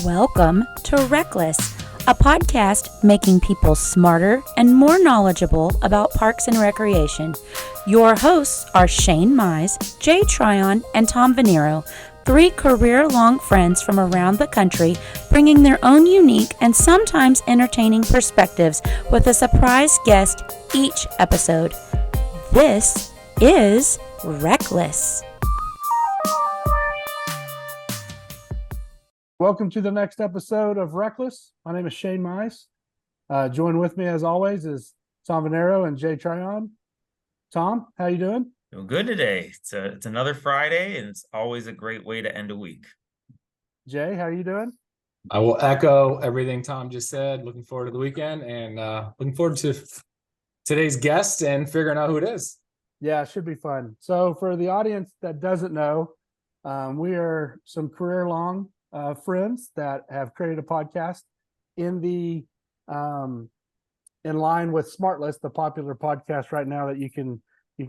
Welcome to RecLess, a podcast making people smarter and more knowledgeable about parks and recreation. Your hosts are Shane Mize, Jay Tryon, and Tom Venniro, three career-long friends from around the country, bringing their own unique and sometimes entertaining perspectives with a surprise guest each episode. This is RecLess. Welcome to the next episode of RecLess. My name is Shane Mize. Join with me as always is Tom Venniro and Jay Tryon. Tom, how you doing? Doing good today. It's another Friday, and it's always a great way to end a week. Jay, how are you doing? I will echo everything Tom just said. Looking forward to the weekend and looking forward to today's guest and figuring out who it is. Yeah, it should be fun. So for the audience that doesn't know, we are some career-long friends that have created a podcast in line with SmartList, the popular podcast right now that you can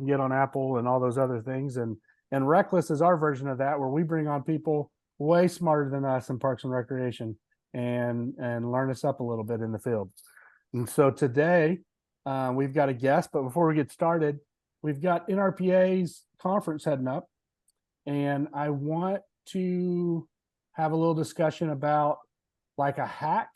get on Apple and all those other things. And RecLess is our version of that, where we bring on people way smarter than us in parks and recreation and learn us up a little bit in the field. And so today we've got a guest, but before we get started, we've got NRPA's conference heading up, and I want to have a little discussion about like a hack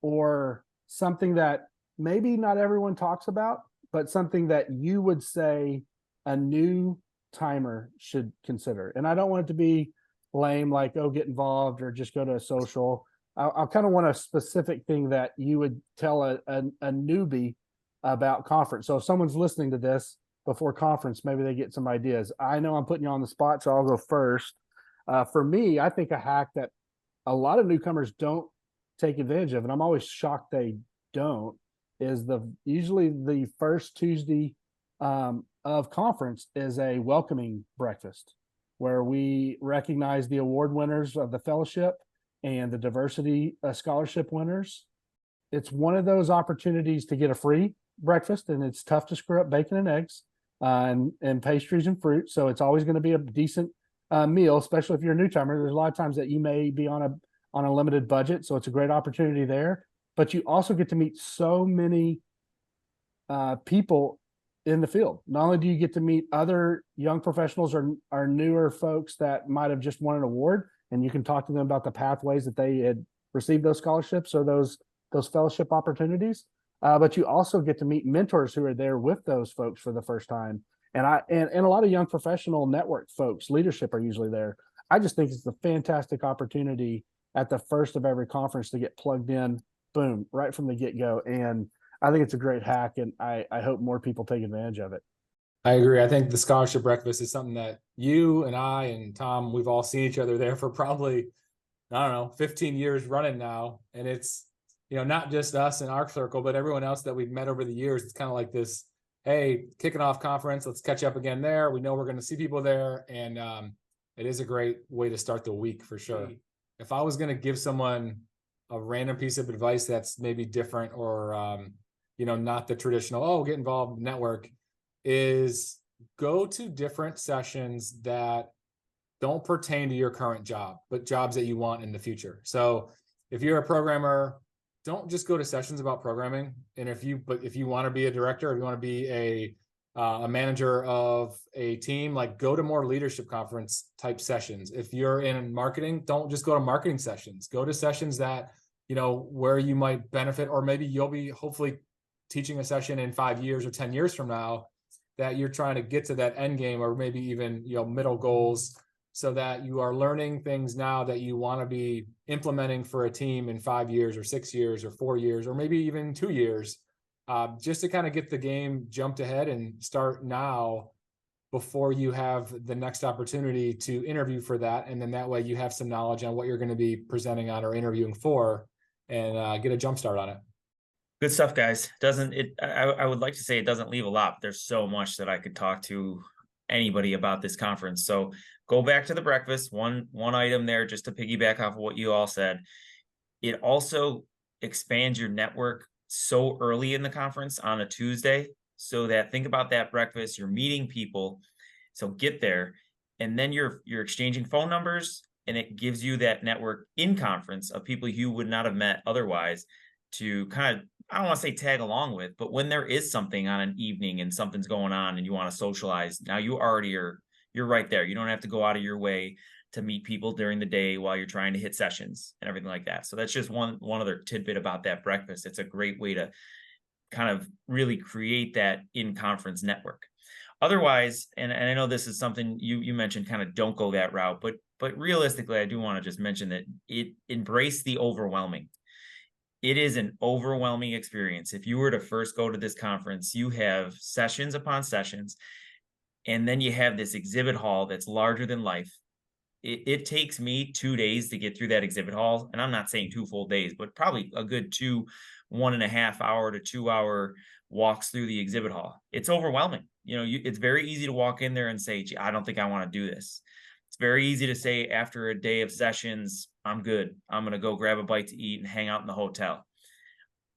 or something that maybe not everyone talks about, but something that you would say a new timer should consider. And I don't want it to be lame, like, oh, get involved or just go to a social. I kind of want a specific thing that you would tell a newbie about conference. So if someone's listening to this before conference, maybe they get some ideas. I know I'm putting you on the spot, so I'll go first. For me, I think a hack that a lot of newcomers don't take advantage of, and I'm always shocked they don't, is usually the first Tuesday of conference is a welcoming breakfast where we recognize the award winners of the fellowship and the diversity scholarship winners. It's one of those opportunities to get a free breakfast, and it's tough to screw up bacon and eggs and pastries and fruit. So it's always going to be a decent meal, especially if you're a new timer. There's a lot of times that you may be on a limited budget, so it's a great opportunity there. But you also get to meet so many people in the field. Not only do you get to meet other young professionals or newer folks that might have just won an award, and you can talk to them about the pathways that they had received those scholarships or those fellowship opportunities. But you also get to meet mentors who are there with those folks for the first time. And a lot of young professional network folks, leadership are usually there. I just think it's a fantastic opportunity at the first of every conference to get plugged in, boom, right from the get-go. And I think it's a great hack, and I hope more people take advantage of it. I agree. I think the scholarship breakfast is something that you and I and Tom, we've all seen each other there for probably, 15 years running now. And it's, not just us in our circle, but everyone else that we've met over the years. It's kind of like this, hey, kicking off conference, let's catch up again there. We know we're going to see people there. And it is a great way to start the week for sure. If I was going to give someone a random piece of advice that's maybe different or, not the traditional, get involved network, is go to different sessions that don't pertain to your current job, but jobs that you want in the future. So if you're a programmer, don't just go to sessions about programming. And if you want to be a director, if you want to be a manager of a team, like go to more leadership conference type sessions. If you're in marketing, don't just go to marketing sessions. Go to sessions that, where you might benefit, or maybe you'll be hopefully teaching a session in 5 years or 10 years from now that you're trying to get to that end game, or maybe even, middle goals, so that you are learning things now that you want to be implementing for a team in 5 years or 6 years or 4 years, or maybe even 2 years. Just to kind of get the game jumped ahead and start now before you have the next opportunity to interview for that. And then that way you have some knowledge on what you're going to be presenting on or interviewing for, and get a jump start on it. Good stuff, guys. I would like to say it doesn't leave a lot, but there's so much that I could talk to anybody about this conference. So go back to the breakfast. One item there, just to piggyback off of what you all said. It also expands your network so early in the conference on a Tuesday, so that think about that breakfast, you're meeting people. So get there, and then you're exchanging phone numbers, and it gives you that network in conference of people you would not have met otherwise to kind of, I don't want to say tag along with, but when there is something on an evening and something's going on and you want to socialize, now you already you're right there. You don't have to go out of your way to meet people during the day while you're trying to hit sessions and everything like that. So that's just one other tidbit about that breakfast. It's a great way to kind of really create that in-conference network. Otherwise, and I know this is something you mentioned, kind of don't go that route, but realistically, I do want to just mention that embrace the overwhelming. It is an overwhelming experience. If you were to first go to this conference, you have sessions upon sessions, and then you have this exhibit hall that's larger than life. It takes me 2 days to get through that exhibit hall, and I'm not saying 2 full days, but probably a good 1.5 hour to 2 hour walks through the exhibit hall. It's overwhelming. It's very easy to walk in there and say, gee, I don't think I want to do this. It's very easy to say after a day of sessions, I'm good. I'm going to go grab a bite to eat and hang out in the hotel.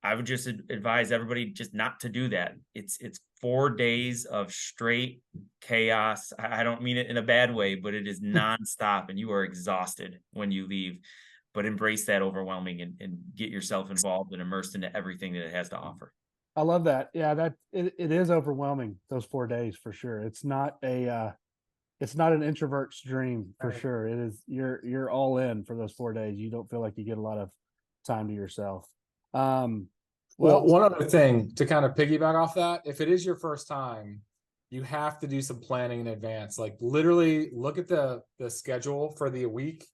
I would just advise everybody just not to do that. It's 4 days of straight chaos. I don't mean it in a bad way, but it is nonstop and you are exhausted when you leave. But embrace that overwhelming and get yourself involved and immersed into everything that it has to offer. I love that. Yeah, it is overwhelming, those 4 days for sure. It's not an introvert's dream for sure. It is, you're all in for those 4 days. You don't feel like you get a lot of time to yourself. Well, one other thing to kind of piggyback off that, if it is your first time, you have to do some planning in advance. Like literally look at the schedule for the week.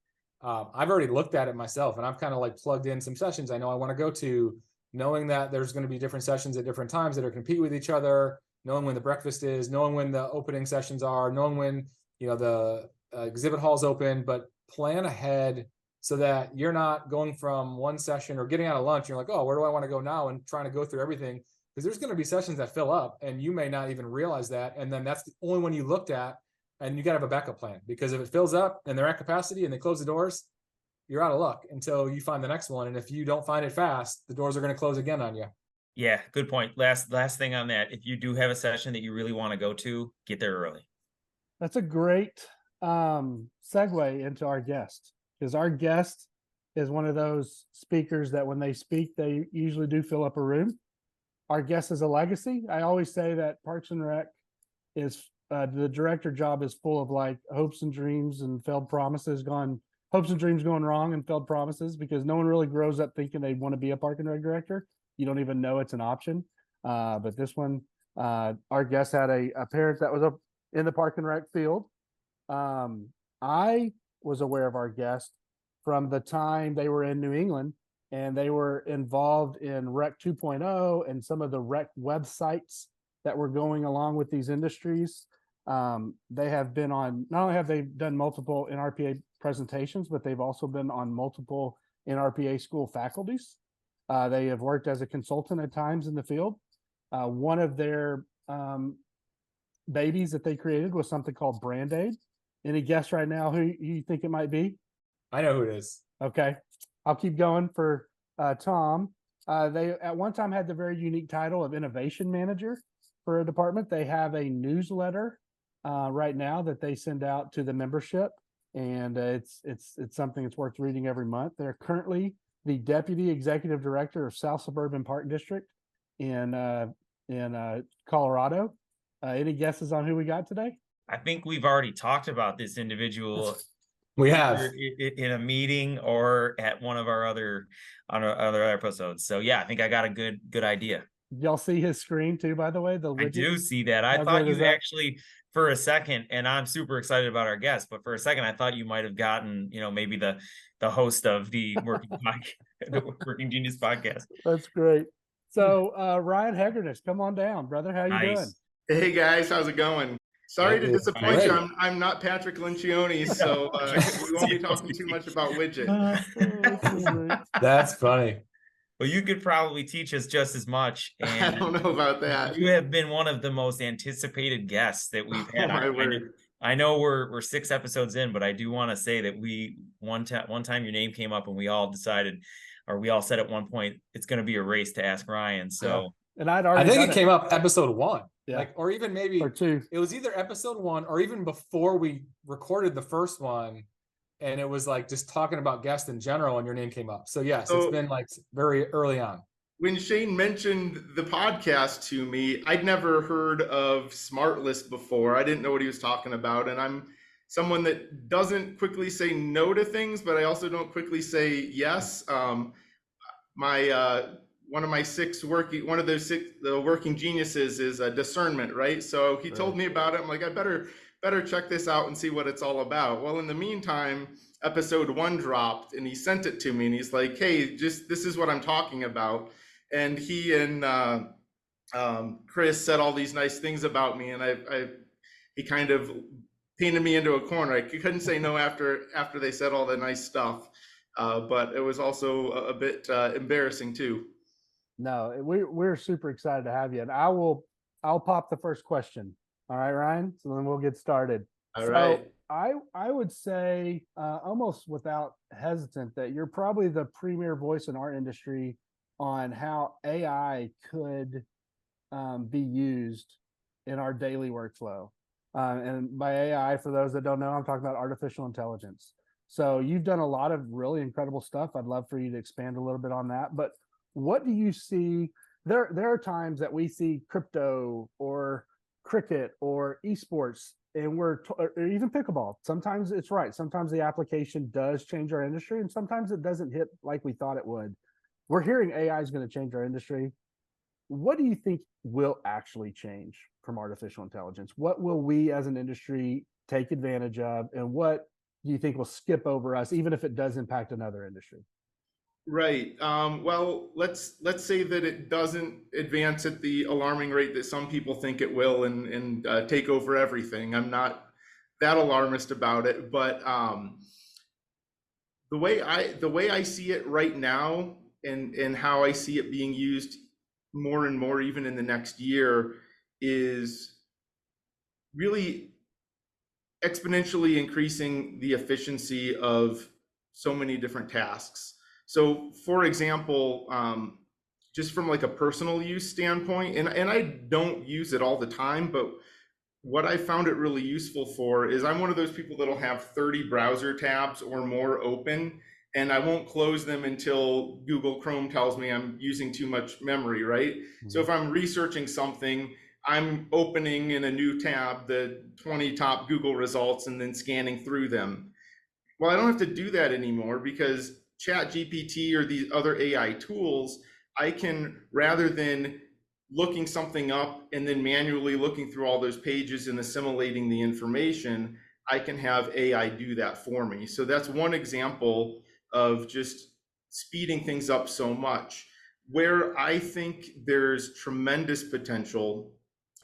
I've already looked at it myself, and I've kind of like plugged in some sessions I know I want to go to, knowing that there's going to be different sessions at different times that are compete with each other, knowing when the breakfast is, knowing when the opening sessions are, knowing when, the exhibit hall's open, but plan ahead so that you're not going from one session or getting out of lunch. You're like, oh, where do I want to go now? And trying to go through everything, because there's going to be sessions that fill up and you may not even realize that. And then that's the only one you looked at, and you got to have a backup plan, because if it fills up and they're at capacity and they close the doors, you're out of luck until you find the next one. And if you don't find it fast, the doors are going to close again on you. Yeah, good point. Last thing on that. If you do have a session that you really want to go to, get there early. That's a great segue into our guest, because our guest is one of those speakers that when they speak, they usually do fill up a room. Our guest is a legacy. I always say that Parks and Rec is the director job is full of like hopes and dreams and failed promises hopes and dreams going wrong and failed promises, because no one really grows up thinking they want to be a Park and Rec director. You don't even know it's an option. But this one, our guest had a parent that was up in the Park and Rec field. I was aware of our guest from the time they were in New England, and they were involved in Rec 2.0 and some of the Rec websites that were going along with these industries. They have been on, not only have they done multiple NRPA presentations, but they've also been on multiple NRPA school faculties. They have worked as a consultant at times in the field. One of their babies that they created was something called Brand Aid. Any guess right now who you think it might be? I know who it is. Okay. I'll keep going for Tom. They at one time had the very unique title of innovation manager for a department. They have a newsletter right now that they send out to the membership, and it's something that's worth reading every month. They're currently the deputy executive director of South Suburban Park District in Colorado. Any guesses on who we got today? I think we've already talked about this individual. We have in a meeting or at one of our other episodes. So yeah, I think I got a good idea. Y'all see his screen too, by the way? I do see that. I thought you actually, for a second, and I'm super excited about our guest, but for a second I thought you might have gotten, maybe the host of the Working Genius podcast. That's great. So Ryan Hegreness, come on down, brother. How you doing? Hey guys, how's it going? Sorry to disappoint you. I'm not Patrick Lencioni, so we won't be talking too much about Widget. That's funny. Well, you could probably teach us just as much. And I don't know about that. You have been one of the most anticipated guests that we've had. I know we're 6 episodes in, but I do want to say that one time your name came up and we all decided, or we all said at one point, it's going to be a race to ask Ryan. So, and I think it came up episode 1. Yeah. Or even maybe or 2. It was either episode 1 or even before we recorded the first one. and it was like just talking about guests in general, and your name came up. So yes, it's So been like very early on. when Shane mentioned the podcast to me, I'd never heard of SmartList before. I didn't know what he was talking about. And I'm someone that doesn't quickly say no to things, but I also don't quickly say yes. My one of the working geniuses is discernment, right? So he told me about it. I'm like, I better check this out and see what it's all about. Well, in the meantime, episode 1 dropped, and he sent it to me, and he's like, hey, just this is what I'm talking about. And he and Chris said all these nice things about me, and he kind of painted me into a corner. I couldn't say no after they said all the nice stuff, but it was also a bit embarrassing too. No, we're super excited to have you, and I'll pop the first question. All right, Ryan. So then we'll get started. All right. I would say almost without hesitant that you're probably the premier voice in our industry on how AI could be used in our daily workflow. And by AI, for those that don't know, I'm talking about artificial intelligence. So you've done a lot of really incredible stuff. I'd love for you to expand a little bit on that. But what do you see? There are times that we see crypto or cricket or esports, and or even pickleball. Sometimes it's right. Sometimes the application does change our industry, and sometimes it doesn't hit like we thought it would. We're hearing AI is going to change our industry. What do you think will actually change from artificial intelligence? What will we as an industry take advantage of, and what do you think will skip over us, even if it does impact another industry? Right. Well, let's say that it doesn't advance at the alarming rate that some people think it will, and take over everything. I'm not that alarmist about it, but the way I see it right now, and how I see it being used more and more, even in the next year, is really exponentially increasing the efficiency of so many different tasks. So for example, just from like a personal use standpoint, and I don't use it all the time, but what I found it really useful for is I'm one of those people that'll have 30 browser tabs or more open, and I won't close them until Google Chrome tells me I'm using too much memory, right? Mm-hmm. So if I'm researching something, I'm opening in a new tab the 20 top Google results and then scanning through them. Well, I don't have to do that anymore, because ChatGPT or these other AI tools, I can, rather than looking something up and then manually looking through all those pages and assimilating the information, I can have AI do that for me. So that's one example of just speeding things up so much. Where I think there's tremendous potential,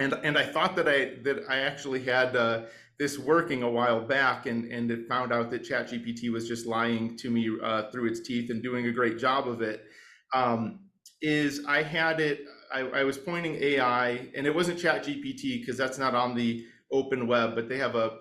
and I thought that I actually had this working a while back, and it found out that ChatGPT was just lying to me through its teeth and doing a great job of it. Is I had it, I was pointing AI, and it wasn't ChatGPT because that's not on the open web, but they have a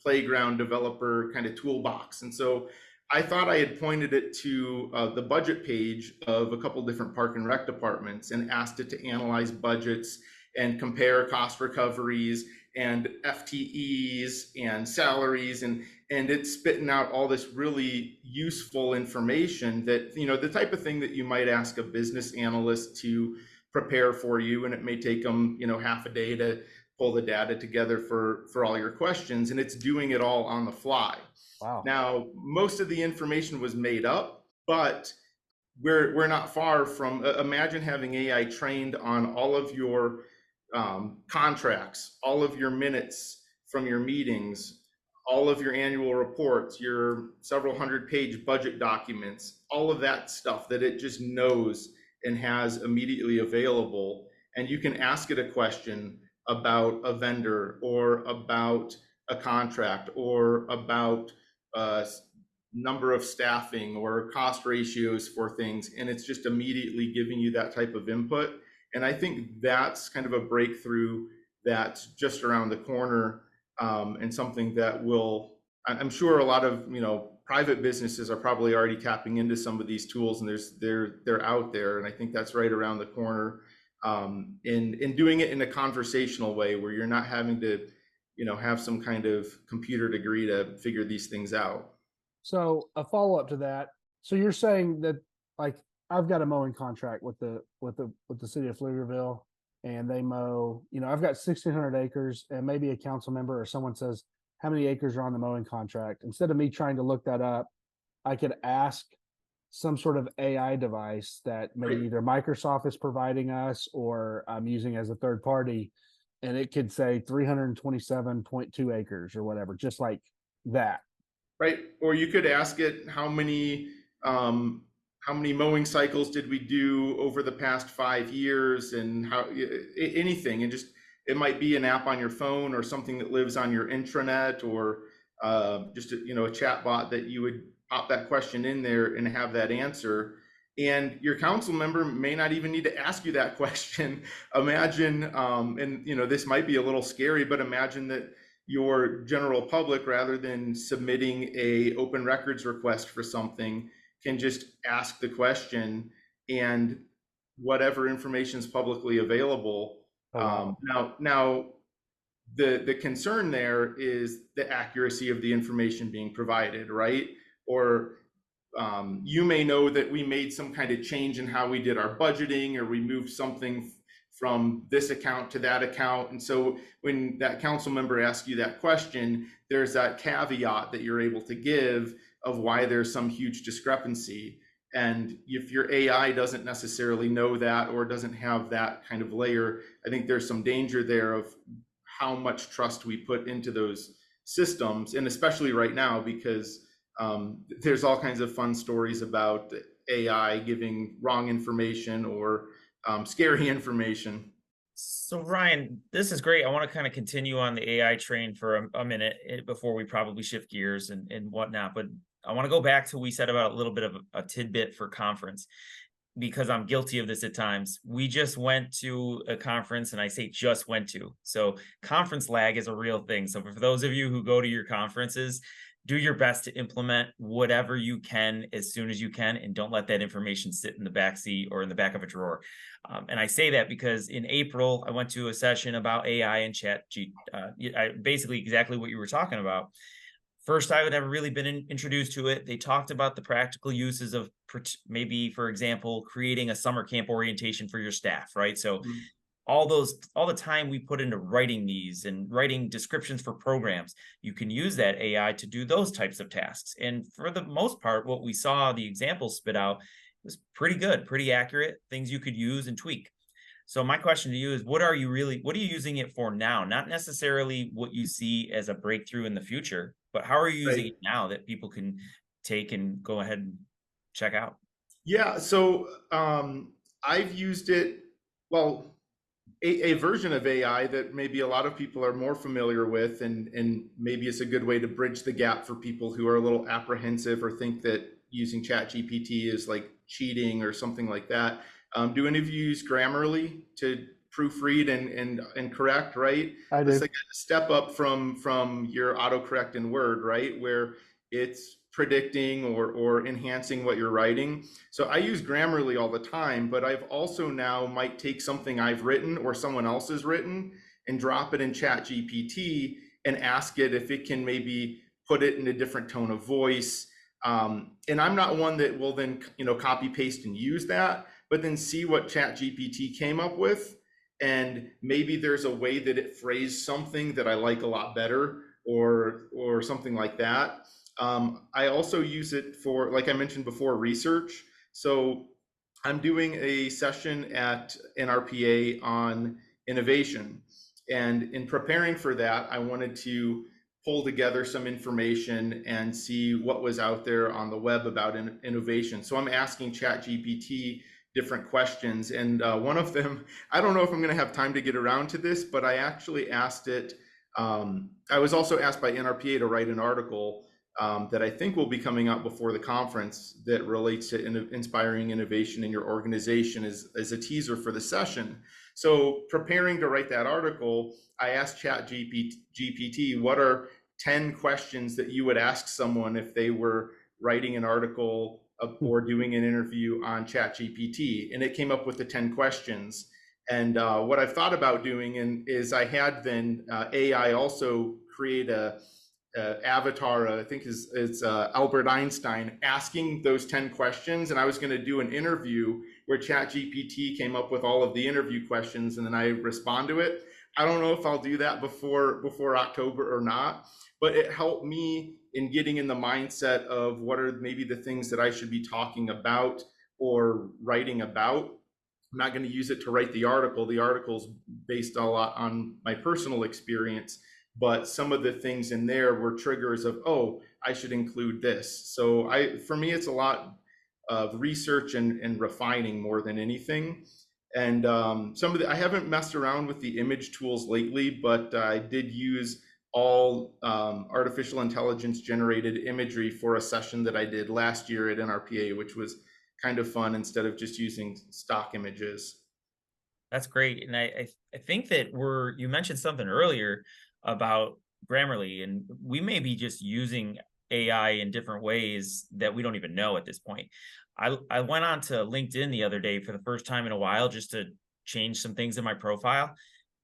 playground developer kind of toolbox. And so I thought I had pointed it to the budget page of a couple different park and rec departments and asked it to analyze budgets and compare cost recoveries and FTEs and salaries, and it's spitting out all this really useful information that, you know, the type of thing that you might ask a business analyst to prepare for you, and it may take them, you know, half a day to pull the data together for all your questions, and it's doing it all on the fly. Wow. Now, most of the information was made up, but we're not far from, imagine having AI trained on all of your contracts, all of your minutes from your meetings, all of your annual reports, your several hundred-page budget documents, all of that stuff that it just knows and has immediately available. And you can ask it a question about a vendor or about a contract or about number of staffing or cost ratios for things, and it's just immediately giving you that type of input. And I think that's kind of a breakthrough that's just around the corner, and something that will, I'm sure a lot of, you know, private businesses are probably already tapping into some of these tools, and they're out there. And I think that's right around the corner, in doing it in a conversational way where you're not having to, you know, have some kind of computer degree to figure these things out. So a follow up to that. So you're saying that, like, I've got a mowing contract with the city of Pflugerville, and they mow. I've got 1,600 acres, and maybe a council member or someone says, "How many acres are on the mowing contract?" Instead of me trying to look that up, I could ask some sort of AI device that maybe Right. either Microsoft is providing us or I'm using as a third party, and it could say 327.2 acres or whatever, just like that. Right. Or you could ask it how many mowing cycles did we do over the past 5 years, and anything, and just it might be an app on your phone or something that lives on your intranet, or just a chat bot that you would pop that question in there and have that answer. And your council member may not even need to ask you that question. Imagine, and this might be a little scary, but imagine that your general public, rather than submitting a open records request for something, can just ask the question, and whatever information is publicly available. Oh, wow. Now the concern there is the accuracy of the information being provided, right? Or you may know that we made some kind of change in how we did our budgeting, or we moved something from this account to that account. And so when that council member asks you that question, there's that caveat that you're able to give of why there's some huge discrepancy. And if your AI doesn't necessarily know that, or doesn't have that kind of layer, I think there's some danger there of how much trust we put into those systems. And especially right now, because there's all kinds of fun stories about AI giving wrong information or scary information. So Ryan, this is great. I want to kind of continue on the AI train for a minute before we probably shift gears and whatnot. But I want to go back to what we said about a little bit of a tidbit for conference, because I'm guilty of this at times. We just went to a conference, and I say just went to. So conference lag is a real thing. So for those of you who go to your conferences, do your best to implement whatever you can as soon as you can, and don't let that information sit in the back seat or in the back of a drawer. And I say that because in April, I went to a session about AI and basically exactly what you were talking about. First, I had never really been introduced to it. They talked about the practical uses of maybe, for example, creating a summer camp orientation for your staff, right? So all the time we put into writing these and writing descriptions for programs, you can use that AI to do those types of tasks. And for the most part, what we saw the examples spit out was pretty good, pretty accurate, things you could use and tweak. So my question to you is, what are you using it for now? Not necessarily what you see as a breakthrough in the future, but how are you using it now that people can take and go ahead and check out? Yeah, so I've used it, well, a version of AI that maybe a lot of people are more familiar with, and maybe it's a good way to bridge the gap for people who are a little apprehensive or think that using ChatGPT is like cheating or something like that. Do any of you use Grammarly to proofread and correct, right? I do. It's like a step up from your autocorrect in Word, right? Where it's predicting or enhancing what you're writing. So I use Grammarly all the time, but I've also now might take something I've written or someone else has written and drop it in ChatGPT and ask it if it can maybe put it in a different tone of voice. And I'm not one that will then copy paste and use that, but then see what ChatGPT came up with, and maybe there's a way that it phrased something that I like a lot better, or something like that. I also use it for, like I mentioned before, research. So I'm doing a session at NRPA on innovation, and in preparing for that, I wanted to pull together some information and see what was out there on the web about innovation. So I'm asking ChatGPT different questions, and one of them, I don't know if I'm going to have time to get around to this, but I actually asked it. I was also asked by NRPA to write an article that I think will be coming out before the conference that relates to inspiring innovation in your organization as a teaser for the session. So preparing to write that article, I asked ChatGPT, what are 10 questions that you would ask someone if they were writing an article or doing an interview on ChatGPT? And it came up with the 10 questions. And what I've thought about doing is I had then AI also create avatar, I think it's Albert Einstein, asking those 10 questions. And I was going to do an interview where ChatGPT came up with all of the interview questions, and then I respond to it. I don't know if I'll do that before October or not, but it helped me in getting in the mindset of what are maybe the things that I should be talking about or writing about. I'm not going to use it to write the article. The article's based a lot on my personal experience, but some of the things in there were triggers of, oh, I should include this. So for me, it's a lot of research and refining more than anything. And I haven't messed around with the image tools lately, but I did use all artificial intelligence generated imagery for a session that I did last year at NRPA, which was kind of fun instead of just using stock images. That's great. And I think that you mentioned something earlier about Grammarly, and we may be just using AI in different ways that we don't even know at this point. I went on to LinkedIn the other day for the first time in a while just to change some things in my profile.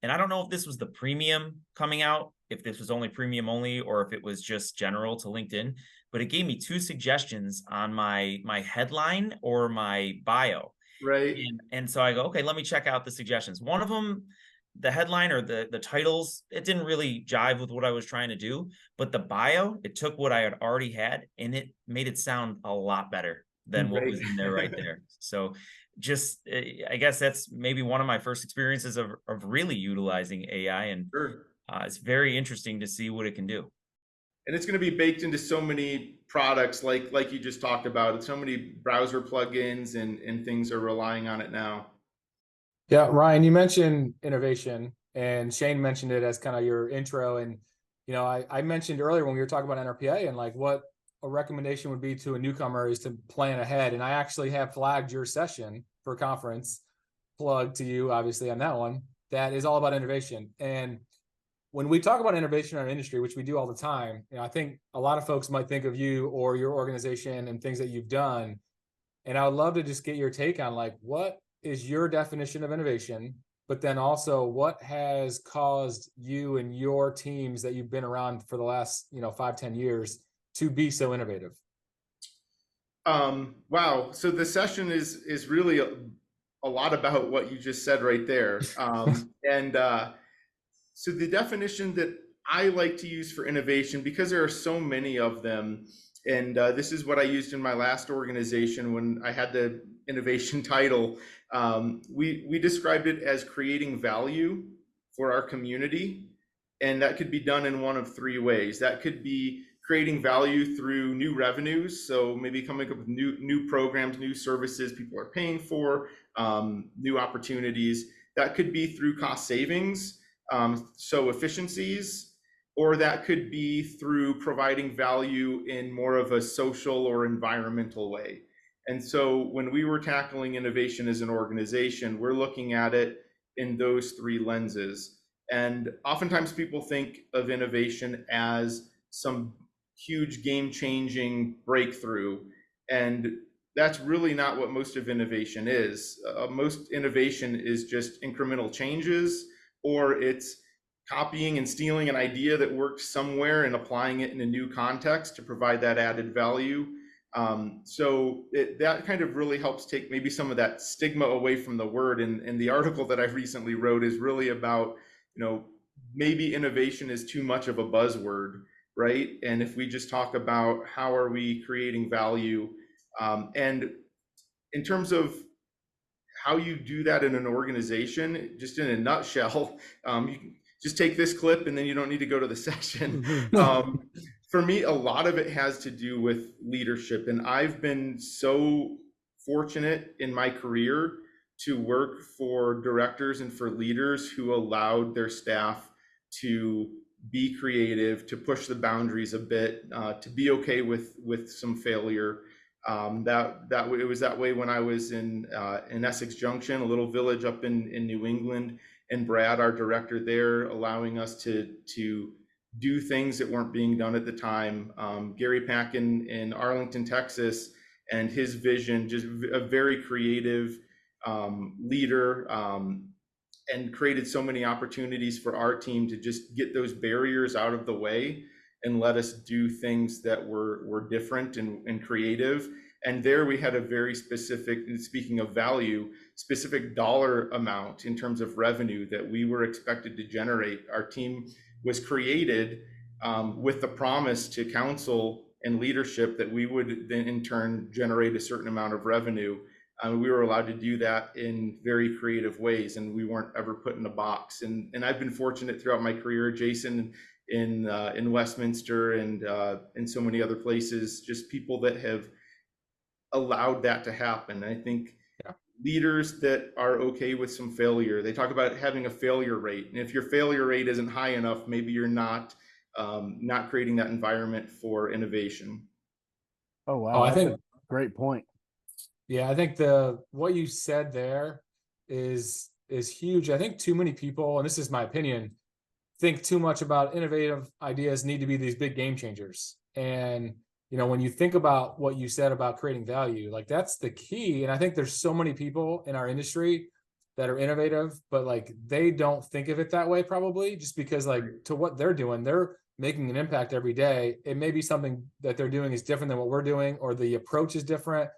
And I don't know if this was the premium coming out, if this was only premium only, or if it was just general to LinkedIn, but it gave me 2 suggestions on my headline or my bio. Right. And so I go, okay, let me check out the suggestions. One of them, the headline or the titles, it didn't really jive with what I was trying to do, but the bio, it took what I had already had and it made it sound a lot better than what was in there right there. So just, I guess that's maybe one of my first experiences of really utilizing AI, and Sure. It's very interesting to see what it can do. And it's going to be baked into so many products like you just talked about. So many browser plugins and things are relying on it now. Yeah, Ryan, you mentioned innovation, and Shane mentioned it as kind of your intro. And, you know, I mentioned earlier when we were talking about NRPA and like what a recommendation would be to a newcomer is to plan ahead. And I actually have flagged your session for conference, plug to you, obviously, on that one. That is all about innovation. And when we talk about innovation in our industry, which we do all the time, you know, I think a lot of folks might think of you or your organization and things that you've done. And I would love to just get your take on like, what is your definition of innovation, but then also what has caused you and your teams that you've been around for the last, 5-10 years to be so innovative? Wow. So the session is really a lot about what you just said right there. So the definition that I like to use for innovation, because there are so many of them, and this is what I used in my last organization when I had the innovation title, we described it as creating value for our community. And that could be done in one of 3 ways. That could be creating value through new revenues. So maybe coming up with new programs, new services people are paying for, new opportunities. That could be through cost savings. So efficiencies, or that could be through providing value in more of a social or environmental way. And so when we were tackling innovation as an organization, we're looking at it in those 3 lenses. And oftentimes people think of innovation as some huge game-changing breakthrough. And that's really not what most of innovation is. Most innovation is just incremental changes, or it's copying and stealing an idea that worked somewhere and applying it in a new context to provide that added value. So that kind of really helps take maybe some of that stigma away from the word. And the article that I recently wrote is really about, maybe innovation is too much of a buzzword, right? And if we just talk about how are we creating value, and in terms of how you do that in an organization, just in a nutshell, you can just take this clip and then you don't need to go to the session. For me, a lot of it has to do with leadership. And I've been so fortunate in my career to work for directors and for leaders who allowed their staff to be creative, to push the boundaries a bit, to be okay with some failure. It was that way when I was in Essex Junction, a little village up in New England, and Brad, our director there, allowing us to do things that weren't being done at the time. Gary Pack in Arlington, Texas, and his vision, just a very creative leader, and created so many opportunities for our team to just get those barriers out of the way. and let us do things that were different and creative. And there we had a very specific, and speaking of value, specific dollar amount in terms of revenue that we were expected to generate. Our team was created with the promise to council and leadership that we would then in turn generate a certain amount of revenue. We were allowed to do that in very creative ways, and we weren't ever put in a box. And I've been fortunate throughout my career, Jason, in Westminster and in so many other places, just people that have allowed that to happen. I think leaders that are okay with some failure, they talk about having a failure rate, and if your failure rate isn't high enough, maybe you're not creating that environment for innovation. Oh wow, I think a great point. Yeah, I think what you said there is huge. I think too many people, and this is my opinion, think too much about innovative ideas need to be these big game changers. And when you think about what you said about creating value, like that's the key. And I think there's so many people in our industry that are innovative, but like they don't think of it that way, probably just because like to what they're doing, they're making an impact every day. It may be something that they're doing is different than what we're doing, or the approach is different,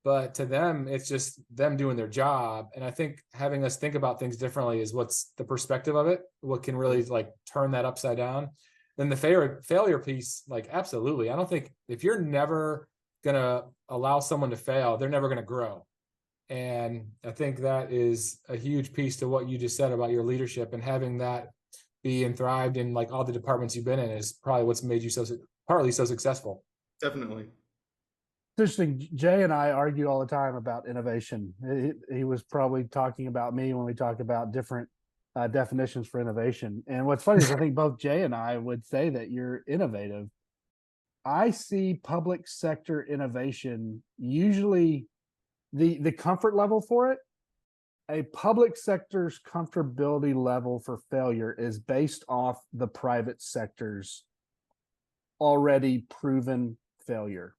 but to them, it's just them doing their job. And I think having us think about things differently is what's the perspective of it, what can really like turn that upside down. Then the failure piece, like absolutely. I don't think if you're never gonna allow someone to fail, they're never gonna grow. And I think that is a huge piece to what you just said about your leadership, and having that be and thrived in like all the departments you've been in is probably what's made you partly so successful. Definitely. It's interesting. Jay and I argue all the time about innovation. He was probably talking about me when we talk about different definitions for innovation. And what's funny is I think both Jay and I would say that you're innovative. I see public sector innovation usually the comfort level for it. A public sector's comfortability level for failure is based off the private sector's already proven failure.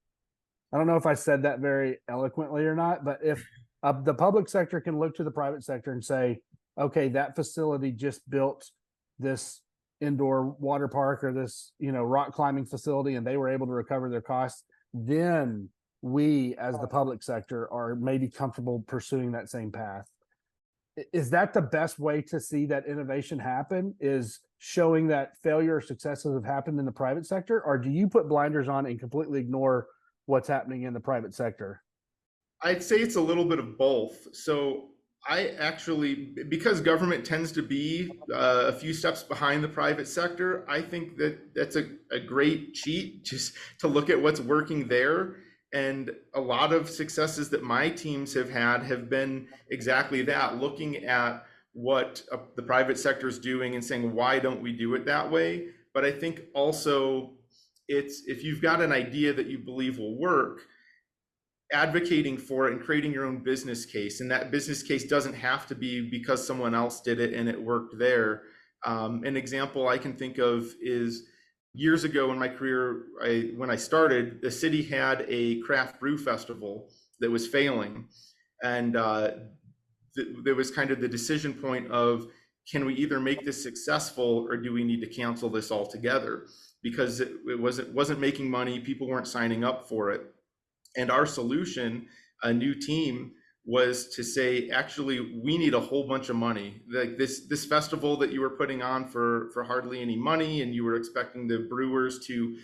I don't know if I said that very eloquently or not, but if the public sector can look to the private sector and say, okay, that facility just built this indoor water park or this, rock climbing facility, and they were able to recover their costs, then we as the public sector are maybe comfortable pursuing that same path. Is that the best way to see that innovation happen, is showing that failure or successes have happened in the private sector? Or do you put blinders on and completely ignore what's happening in the private sector? I'd say it's a little bit of both. So I actually, because government tends to be a few steps behind the private sector, I think that that's a great cheat just to look at what's working there. And a lot of successes that my teams have had have been exactly that, looking at what the private sector is doing and saying, why don't we do it that way? But I think also it's, if you've got an idea that you believe will work, advocating for it and creating your own business case. And that business case doesn't have to be because someone else did it and it worked there. An example I can think of is years ago in my career, when I started, the city had a craft brew festival that was failing. And there was kind of the decision point of, can we either make this successful or do we need to cancel this altogether? Because it wasn't making money, people weren't signing up for it. And our solution, a new team, was to say, actually, we need a whole bunch of money. Like this festival that you were putting on for hardly any money, and you were expecting the brewers to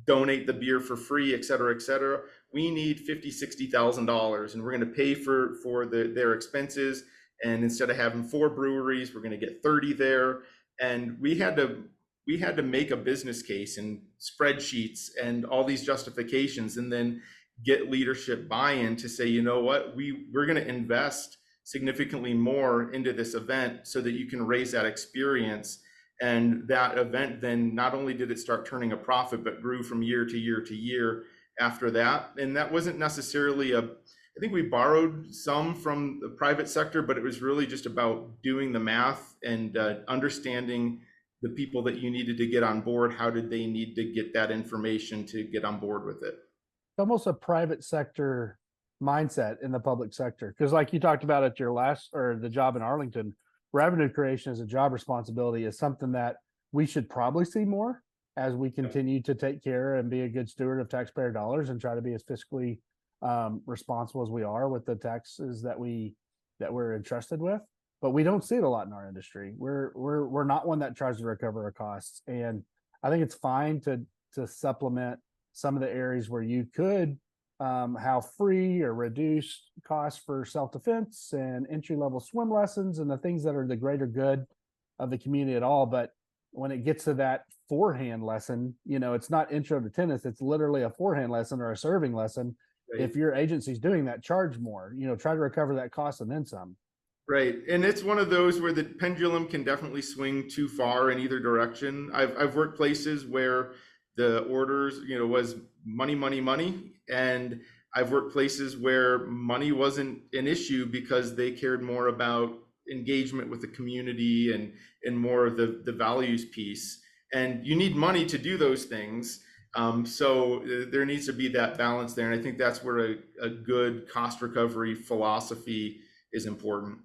donate the beer for free, et cetera, et cetera. We need $50,000-$60,000, and we're going to pay for their expenses. And instead of having 4 breweries, we're going to get 30 there. And we had to make a business case and spreadsheets and all these justifications, and then get leadership buy-in to say, you know what, we're going to invest significantly more into this event so that you can raise that experience. And that event then, not only did it start turning a profit, but grew from year to year to year after that. And that wasn't necessarily I think we borrowed some from the private sector, but it was really just about doing the math and understanding the people that you needed to get on board. How did they need to get that information to get on board with it? It's almost a private sector mindset in the public sector. Because like you talked about at your the job in Arlington, revenue creation as a job responsibility is something that we should probably see more. as we continue to take care and be a good steward of taxpayer dollars and try to be as fiscally responsible as we are with the taxes that we're entrusted with. But we don't see it a lot in our industry. We're not one that tries to recover our costs, and I think it's fine to supplement some of the areas where you could have free or reduced costs for self-defense and entry-level swim lessons and the things that are the greater good of the community at all. But when it gets to that forehand lesson, it's not intro to tennis, it's literally a forehand lesson or a serving lesson. Right. If your agency's doing that, charge more, try to recover that cost and then some. Right. And it's one of those where the pendulum can definitely swing too far in either direction. I've worked places where the orders, was money, money, money. And I've worked places where money wasn't an issue because they cared more about engagement with the community and more of the values piece. And you need money to do those things. So there needs to be that balance there. And I think that's where a good cost recovery philosophy is important.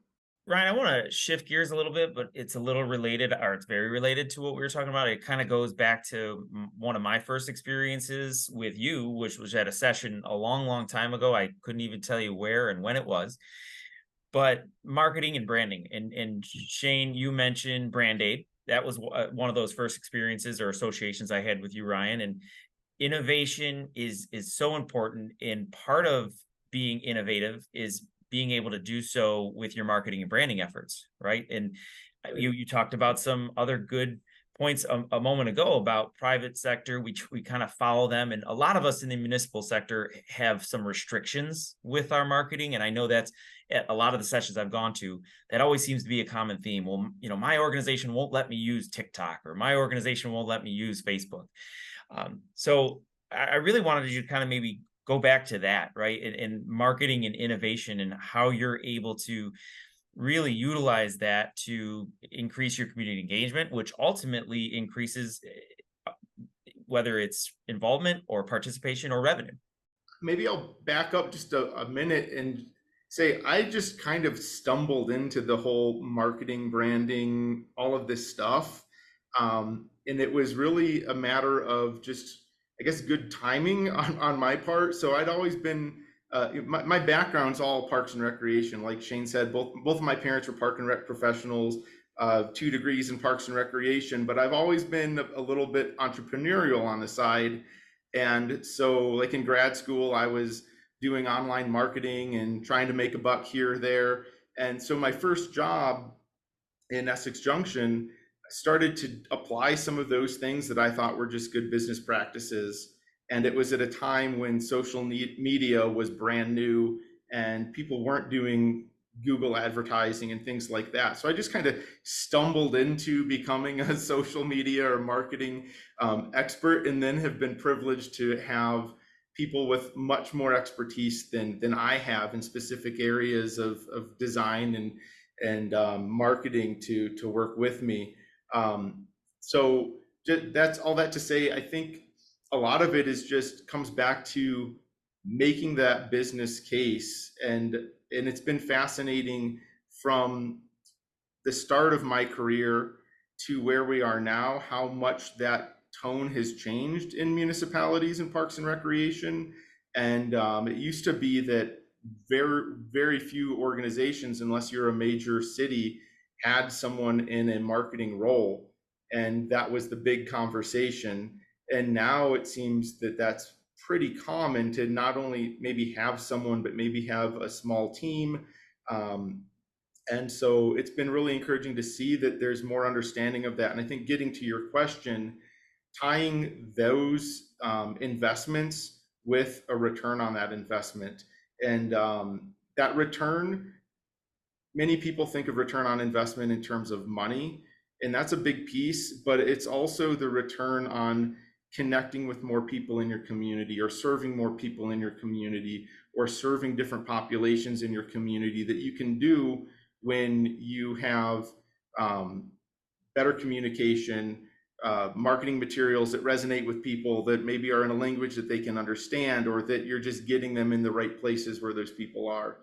Ryan, I want to shift gears a little bit, but it's a little related, or it's very related to what we were talking about. It kind of goes back to one of my first experiences with you, which was at a session a long, long time ago. I couldn't even tell you where and when it was, but marketing and branding. And Shane, you mentioned Brand Aid. That was one of those first experiences or associations I had with you, Ryan. And innovation is so important. And part of being innovative is being able to do so with your marketing and branding efforts, right? And you talked about some other good points a moment ago about private sector. We kind of follow them, and a lot of us in the municipal sector have some restrictions with our marketing. And I know that's at a lot of the sessions I've gone to, that always seems to be a common theme. Well, my organization won't let me use TikTok, or my organization won't let me use Facebook. So I really wanted you to kind of maybe go back to that, right? And marketing and innovation, and how you're able to really utilize that to increase your community engagement, which ultimately increases whether it's involvement or participation or revenue. Maybe I'll back up just a minute and say, I just kind of stumbled into the whole marketing, branding, all of this stuff. And it was really a matter of just, I guess, good timing on my part. So I'd always been, my background's all parks and recreation. Like Shane said, both of my parents were park and rec professionals, 2 degrees in parks and recreation, but I've always been a little bit entrepreneurial on the side. And so like in grad school, I was doing online marketing and trying to make a buck here or there. And so my first job in Essex Junction, I started to apply some of those things that I thought were just good business practices. And it was at a time when social media was brand new and people weren't doing Google advertising and things like that. So I just kind of stumbled into becoming a social media or marketing expert, and then have been privileged to have people with much more expertise than I have in specific areas of design and marketing to work with me. So that's all that to say, I think a lot of it is just comes back to making that business case. And it's been fascinating from the start of my career to where we are now, how much that tone has changed in municipalities and parks and recreation. And it used to be that very, very few organizations, unless you're a major city, had someone in a marketing role. And that was the big conversation. And now it seems that that's pretty common to not only maybe have someone, but maybe have a small team. And so it's been really encouraging to see that there's more understanding of that. And I think getting to your question, tying those investments with a return on that investment. And that return, many people think of return on investment in terms of money, and that's a big piece, but it's also the return on connecting with more people in your community, or serving more people in your community, or serving different populations in your community, that you can do when you have better communication, marketing materials that resonate with people, that maybe are in a language that they can understand, or that you're just getting them in the right places where those people are.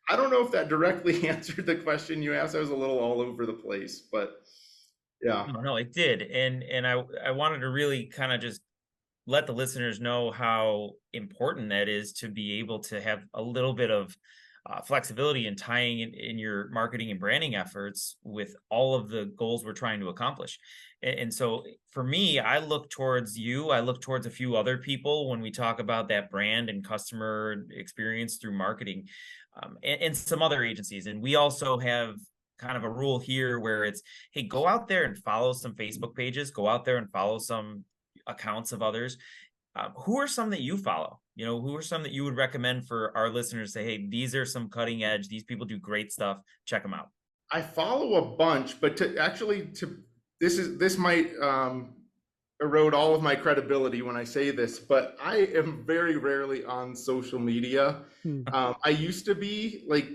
I don't know if that directly answered the question you asked. I was a little all over the place, but Yeah. No, it did. And I wanted to really kind of just let the listeners know how important that is to be able to have a little bit of flexibility in tying in your marketing and branding efforts with all of the goals we're trying to accomplish. And so for me, I look towards you. I look towards a few other people when we talk about that brand and customer experience through marketing, and some other agencies. And we also have kind of a rule here where it's, hey, go out there and follow some Facebook pages, go out there and follow some accounts of others. Who are some that you follow? You know, who are some that you would recommend for our listeners to say, hey, these are some cutting edge, these people do great stuff, check them out. I follow a bunch, but this might erode all of my credibility when I say this, but I am very rarely on social media. I used to be, like,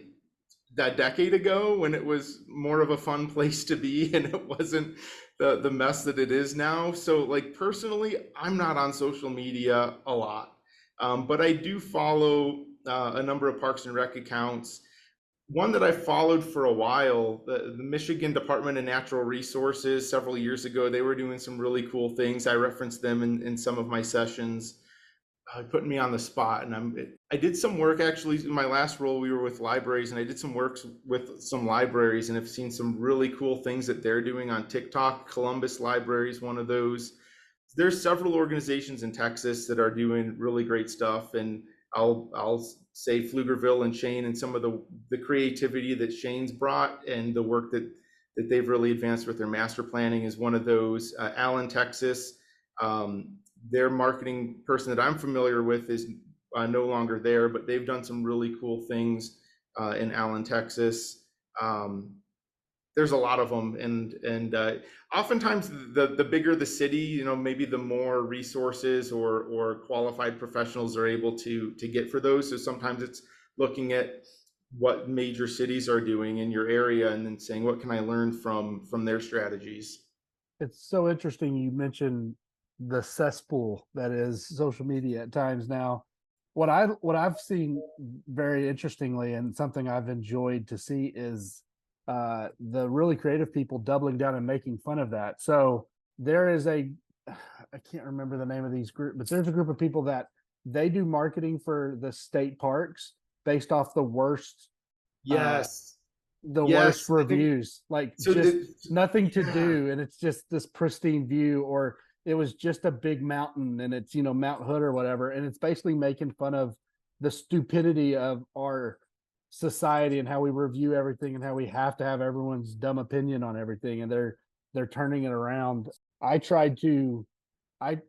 a decade ago, when it was more of a fun place to be and it wasn't the mess that it is now. So, like, personally, I'm not on social media a lot, but I do follow a number of Parks and Rec accounts. One that I followed for a while, the Michigan Department of Natural Resources, several years ago, they were doing some really cool things. I referenced them in some of my sessions. Putting me on the spot, and I did some work, actually. In my last role, we were with libraries, and I did some work with some libraries, and have seen some really cool things that they're doing on TikTok. Columbus Library is one of those. There's several organizations in Texas that are doing really great stuff, and I'll say Pflugerville and Shane, and some of the creativity that Shane's brought and the work that they've really advanced with their master planning is one of those. Allen, Texas. Their marketing person that I'm familiar with is no longer there, but they've done some really cool things in Allen, Texas. There's a lot of them, and oftentimes the bigger the city, you know, maybe the more resources or qualified professionals are able to get for those. So sometimes it's looking at what major cities are doing in your area and then saying, what can I learn from their strategies? It's so interesting you mentioned the cesspool that is social media at times now. What I've seen very interestingly, and something I've enjoyed to see, is the really creative people doubling down and making fun of that. So there is I can't remember the name of these group, but there's a group of people that they do marketing for the state parks based off the worst Yes. worst reviews, like, so just nothing to do, and it's just this pristine view, or it was just a big mountain and it's, you know, Mount Hood or whatever, and it's basically making fun of the stupidity of our society and how we review everything and how we have to have everyone's dumb opinion on everything, and they're turning it around.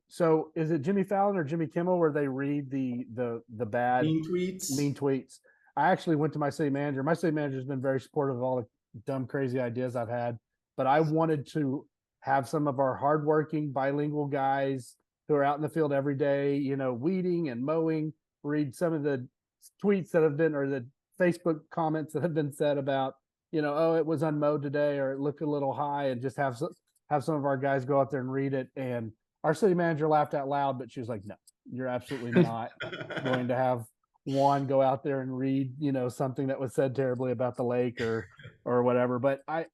So is it Jimmy Fallon or Jimmy Kimmel where they read the bad mean tweets? mean tweets? I actually went to my city manager. My city manager's been very supportive of all the dumb, crazy ideas I've had, but I wanted to have some of our hardworking bilingual guys who are out in the field every day, you know, weeding and mowing, read some of the tweets that have been, or the Facebook comments that have been said about, you know, oh, it was unmowed today, or it looked a little high, and just have some of our guys go out there and read it. And our city manager laughed out loud, but she was like, no, you're absolutely not going to have Juan go out there and read, you know, something that was said terribly about the lake or whatever. But I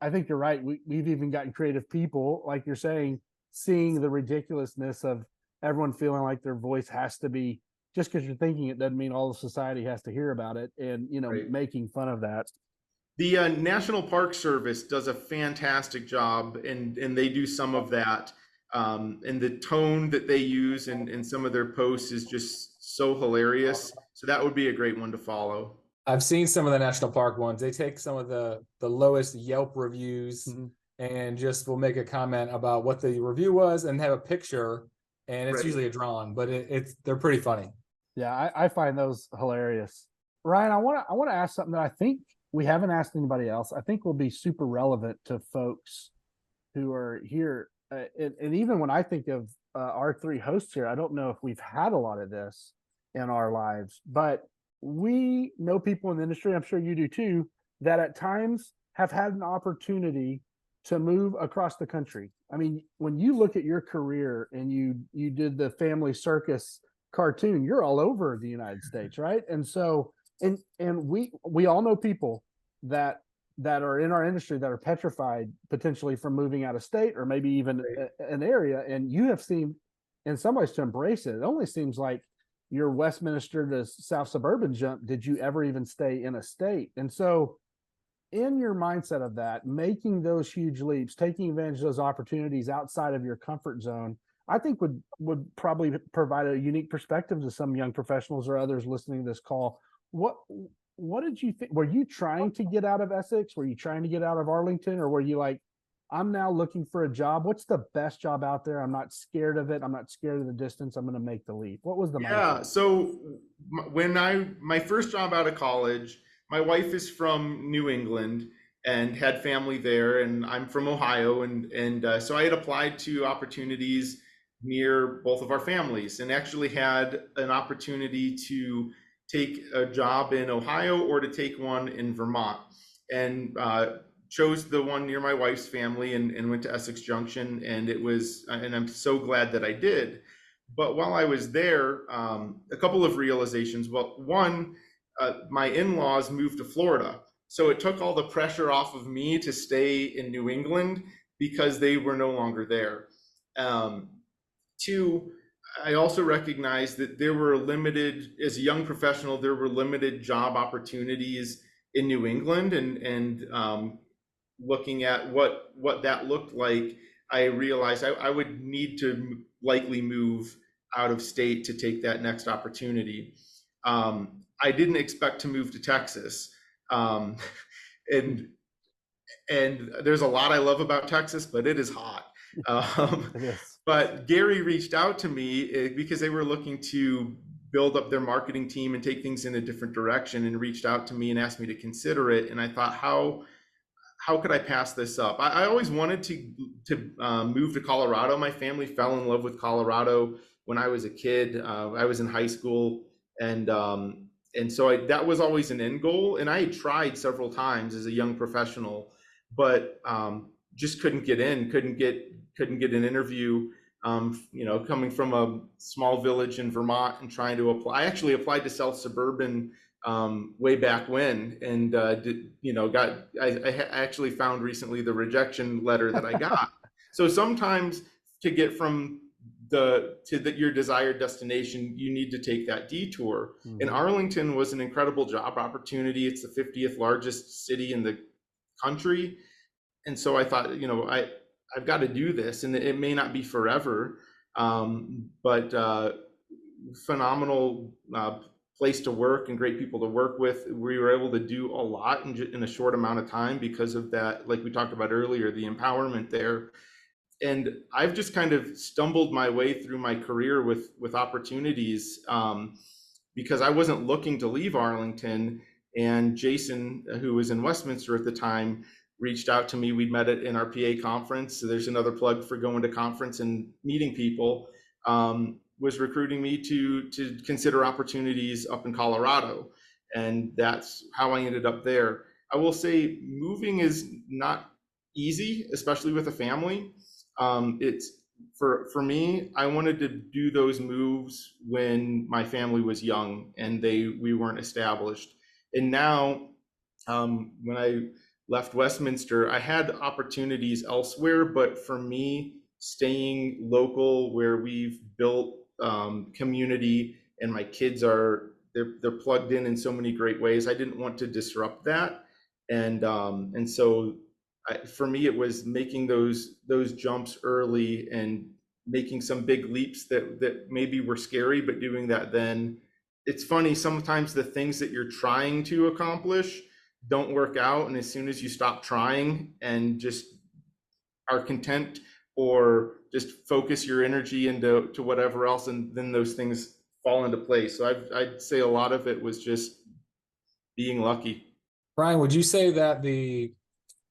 think you're right. We've even gotten creative people, like you're saying, seeing the ridiculousness of everyone feeling like their voice has to be, just because you're thinking it doesn't mean all of society has to hear about it, and, you know, Right. making fun of that. The National Park Service does a fantastic job, and they do some of that. And the tone that they use in some of their posts is just so hilarious. So that would be a great one to follow. I've seen some of the national park ones. They take some of the lowest Yelp reviews and just will make a comment about what the review was and have a picture, and it's Right. usually a drawing, but they're pretty funny. Yeah, I find those hilarious. Ryan, I want to ask something that I think we haven't asked anybody else. I think will be super relevant to folks who are here. And even when I think of our three hosts here, I don't know if we've had a lot of this in our lives, but we know people in the industry, I'm sure you do too, that at times have had an opportunity to move across the country. I mean, when you look at your career and you did the Family Circus cartoon, you're all over the United States, right? And so, and we all know people that that are in our industry that are petrified potentially from moving out of state or maybe even an area. And you have seemed in some ways to embrace it. It only seems like your Westminster to South Suburban jump. Did you ever even stay in a state? And so in your mindset of that, making those huge leaps, taking advantage of those opportunities outside of your comfort zone, I think would probably provide a unique perspective to some young professionals or others listening to this call. What did you think? Were you trying to get out of Essex? Were you trying to get out of Arlington? Or were you like, I'm now looking for a job. What's the best job out there? I'm not scared of it. I'm not scared of the distance. I'm going to make the leap. What was the mindset? So when my first job out of college, my wife is from New England and had family there, and I'm from Ohio, and so I had applied to opportunities near both of our families, and actually had an opportunity to take a job in Ohio or to take one in Vermont, and chose the one near my wife's family and went to Essex Junction, and I'm so glad that I did. But while I was there, a couple of realizations. Well, one, my in-laws moved to Florida, so it took all the pressure off of me to stay in New England because they were no longer there. Two, I also recognized that there were limited, as a young professional, there were limited job opportunities in New England, and looking at what that looked like, I realized I would need to likely move out of state to take that next opportunity. I didn't expect to move to Texas, and there's a lot I love about Texas, but it is hot. But Gary reached out to me because they were looking to build up their marketing team and take things in a different direction, and reached out to me and asked me to consider it. And I thought, how could I pass this up? I always wanted to move to Colorado. My family fell in love with Colorado when I was a kid. I was in high school, and so that was always an end goal. And I had tried several times as a young professional, but just couldn't get in, couldn't get an interview. Coming from a small village in Vermont and trying to apply. I actually applied to South Suburban way back when, and I actually found recently the rejection letter that I got. So sometimes to get from your desired destination, you need to take that detour. Mm-hmm. And Arlington was an incredible job opportunity. It's the 50th largest city in the country. And so I thought, I've got to do this, and it may not be forever, but phenomenal place to work and great people to work with. We were able to do a lot in a short amount of time because of that, like we talked about earlier, the empowerment there. And I've just kind of stumbled my way through my career with opportunities because I wasn't looking to leave Arlington. And Jason, who was in Westminster at the time, reached out to me. We'd met at an RPA conference. So there's another plug for going to conference and meeting people. Was recruiting me to consider opportunities up in Colorado. And that's how I ended up there. I will say moving is not easy, especially with a family. It's for me, I wanted to do those moves when my family was young and we weren't established. And now when I left Westminster, I had opportunities elsewhere, but for me, staying local where we've built community and my kids they're plugged in so many great ways, I didn't want to disrupt that. And so for me, it was making those jumps early and making some big leaps that maybe were scary, but doing that then. It's funny, sometimes the things that you're trying to accomplish don't work out, and as soon as you stop trying and just are content or just focus your energy into whatever else, and then those things fall into place. So I'd say a lot of it was just being lucky. Brian, would you say that the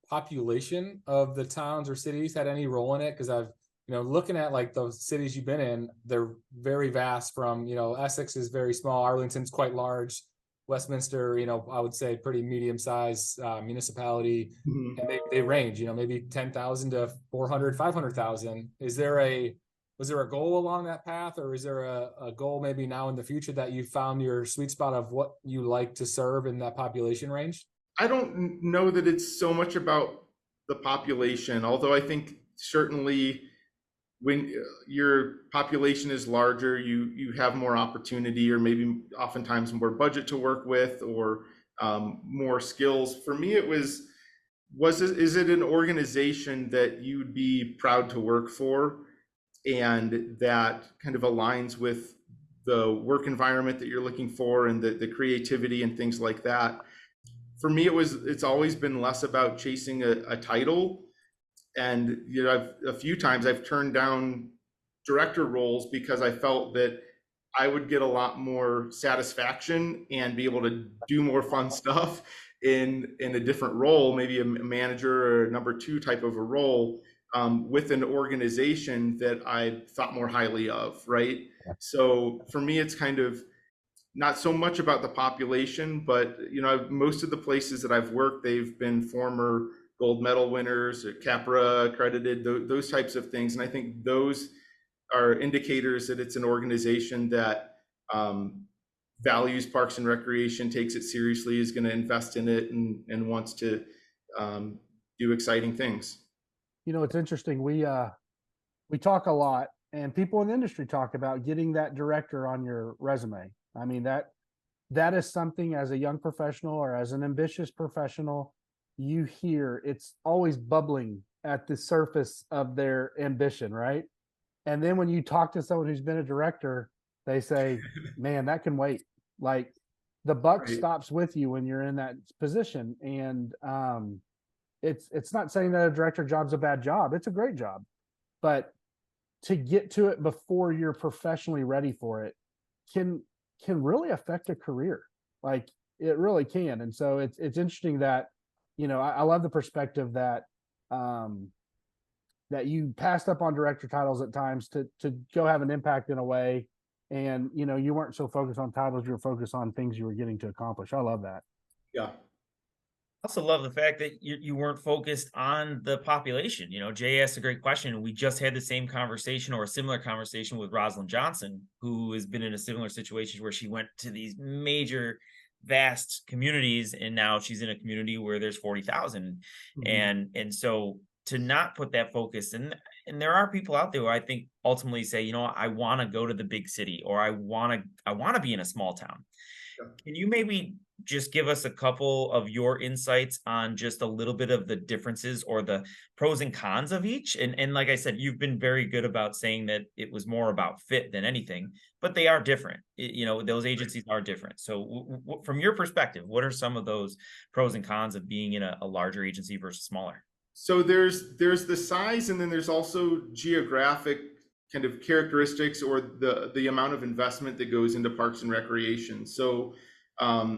population of the towns or cities had any role in it? Because I've looking at like those cities you've been in, they're very vast. From Essex is very small, Arlington's quite large, Westminster, I would say pretty medium-sized municipality, mm-hmm. and they range, maybe 10,000 to 400, 500,000. Was there a goal along that path, or is there a goal maybe now in the future that you found your sweet spot of what you like to serve in that population range? I don't know that it's so much about the population, although I think certainly when your population is larger, you have more opportunity, or maybe oftentimes more budget to work with, or more skills. For me, it was is it an organization that you'd be proud to work for, and that kind of aligns with the work environment that you're looking for, and the creativity and things like that. For me, it's always been less about chasing a title. And a few times I've turned down director roles because I felt that I would get a lot more satisfaction and be able to do more fun stuff in a different role, maybe a manager or a number two type of a role, with an organization that I thought more highly of, right? So for me, it's kind of not so much about the population, but most of the places that I've worked, they've been former gold medal winners, or Capra accredited, those types of things. And I think those are indicators that it's an organization that values parks and recreation, takes it seriously, is going to invest in it, and wants to do exciting things. It's interesting. We talk a lot, and people in the industry talk about getting that director on your resume. I mean, that is something, as a young professional or as an ambitious professional, you hear it's always bubbling at the surface of their ambition, right? And then when you talk to someone who's been a director, they say, man, that can wait. Like, the buck Right. stops with you when you're in that position. And it's not saying that a director job's a bad job. It's a great job. But to get to it before you're professionally ready for it can really affect a career. Like, it really can. And so it's interesting that, I love the perspective that that you passed up on director titles at times to go have an impact in a way. And, you weren't so focused on titles, you were focused on things you were getting to accomplish. I love that. Yeah. I also love the fact that you weren't focused on the population. Jay asked a great question. We just had the same conversation, or a similar conversation, with Rosalind Johnson, who has been in a similar situation where she went to these major, vast communities, and now she's in a community where there's 40,000. Mhm. And so to not put that focus, and there are people out there who I think ultimately say, I want to go to the big city, or I want to be in a small town. Yeah. Can you maybe just give us a couple of your insights on just a little bit of the differences, or the pros and cons of each? And like I said, you've been very good about saying that it was more about fit than anything, but they are different. Those agencies are different. So from your perspective, what are some of those pros and cons of being in a larger agency versus smaller? So there's the size, and then there's also geographic kind of characteristics, or the amount of investment that goes into parks and recreation. So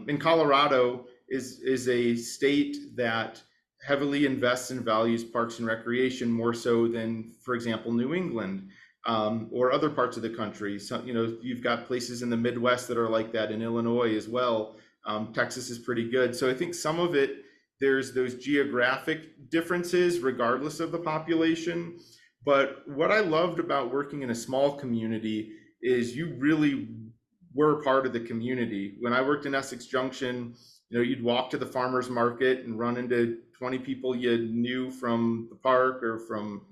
in Colorado is a state that heavily invests and values parks and recreation, more so than, for example, New England, or other parts of the country. So you've got places in the Midwest that are like that, in Illinois as well. Texas is pretty good. So I think some of it, there's those geographic differences regardless of the population. But what I loved about working in a small community is you really were part of the community. When I worked in Essex Junction, you'd walk to the farmer's market and run into 20 people you knew from the park, or from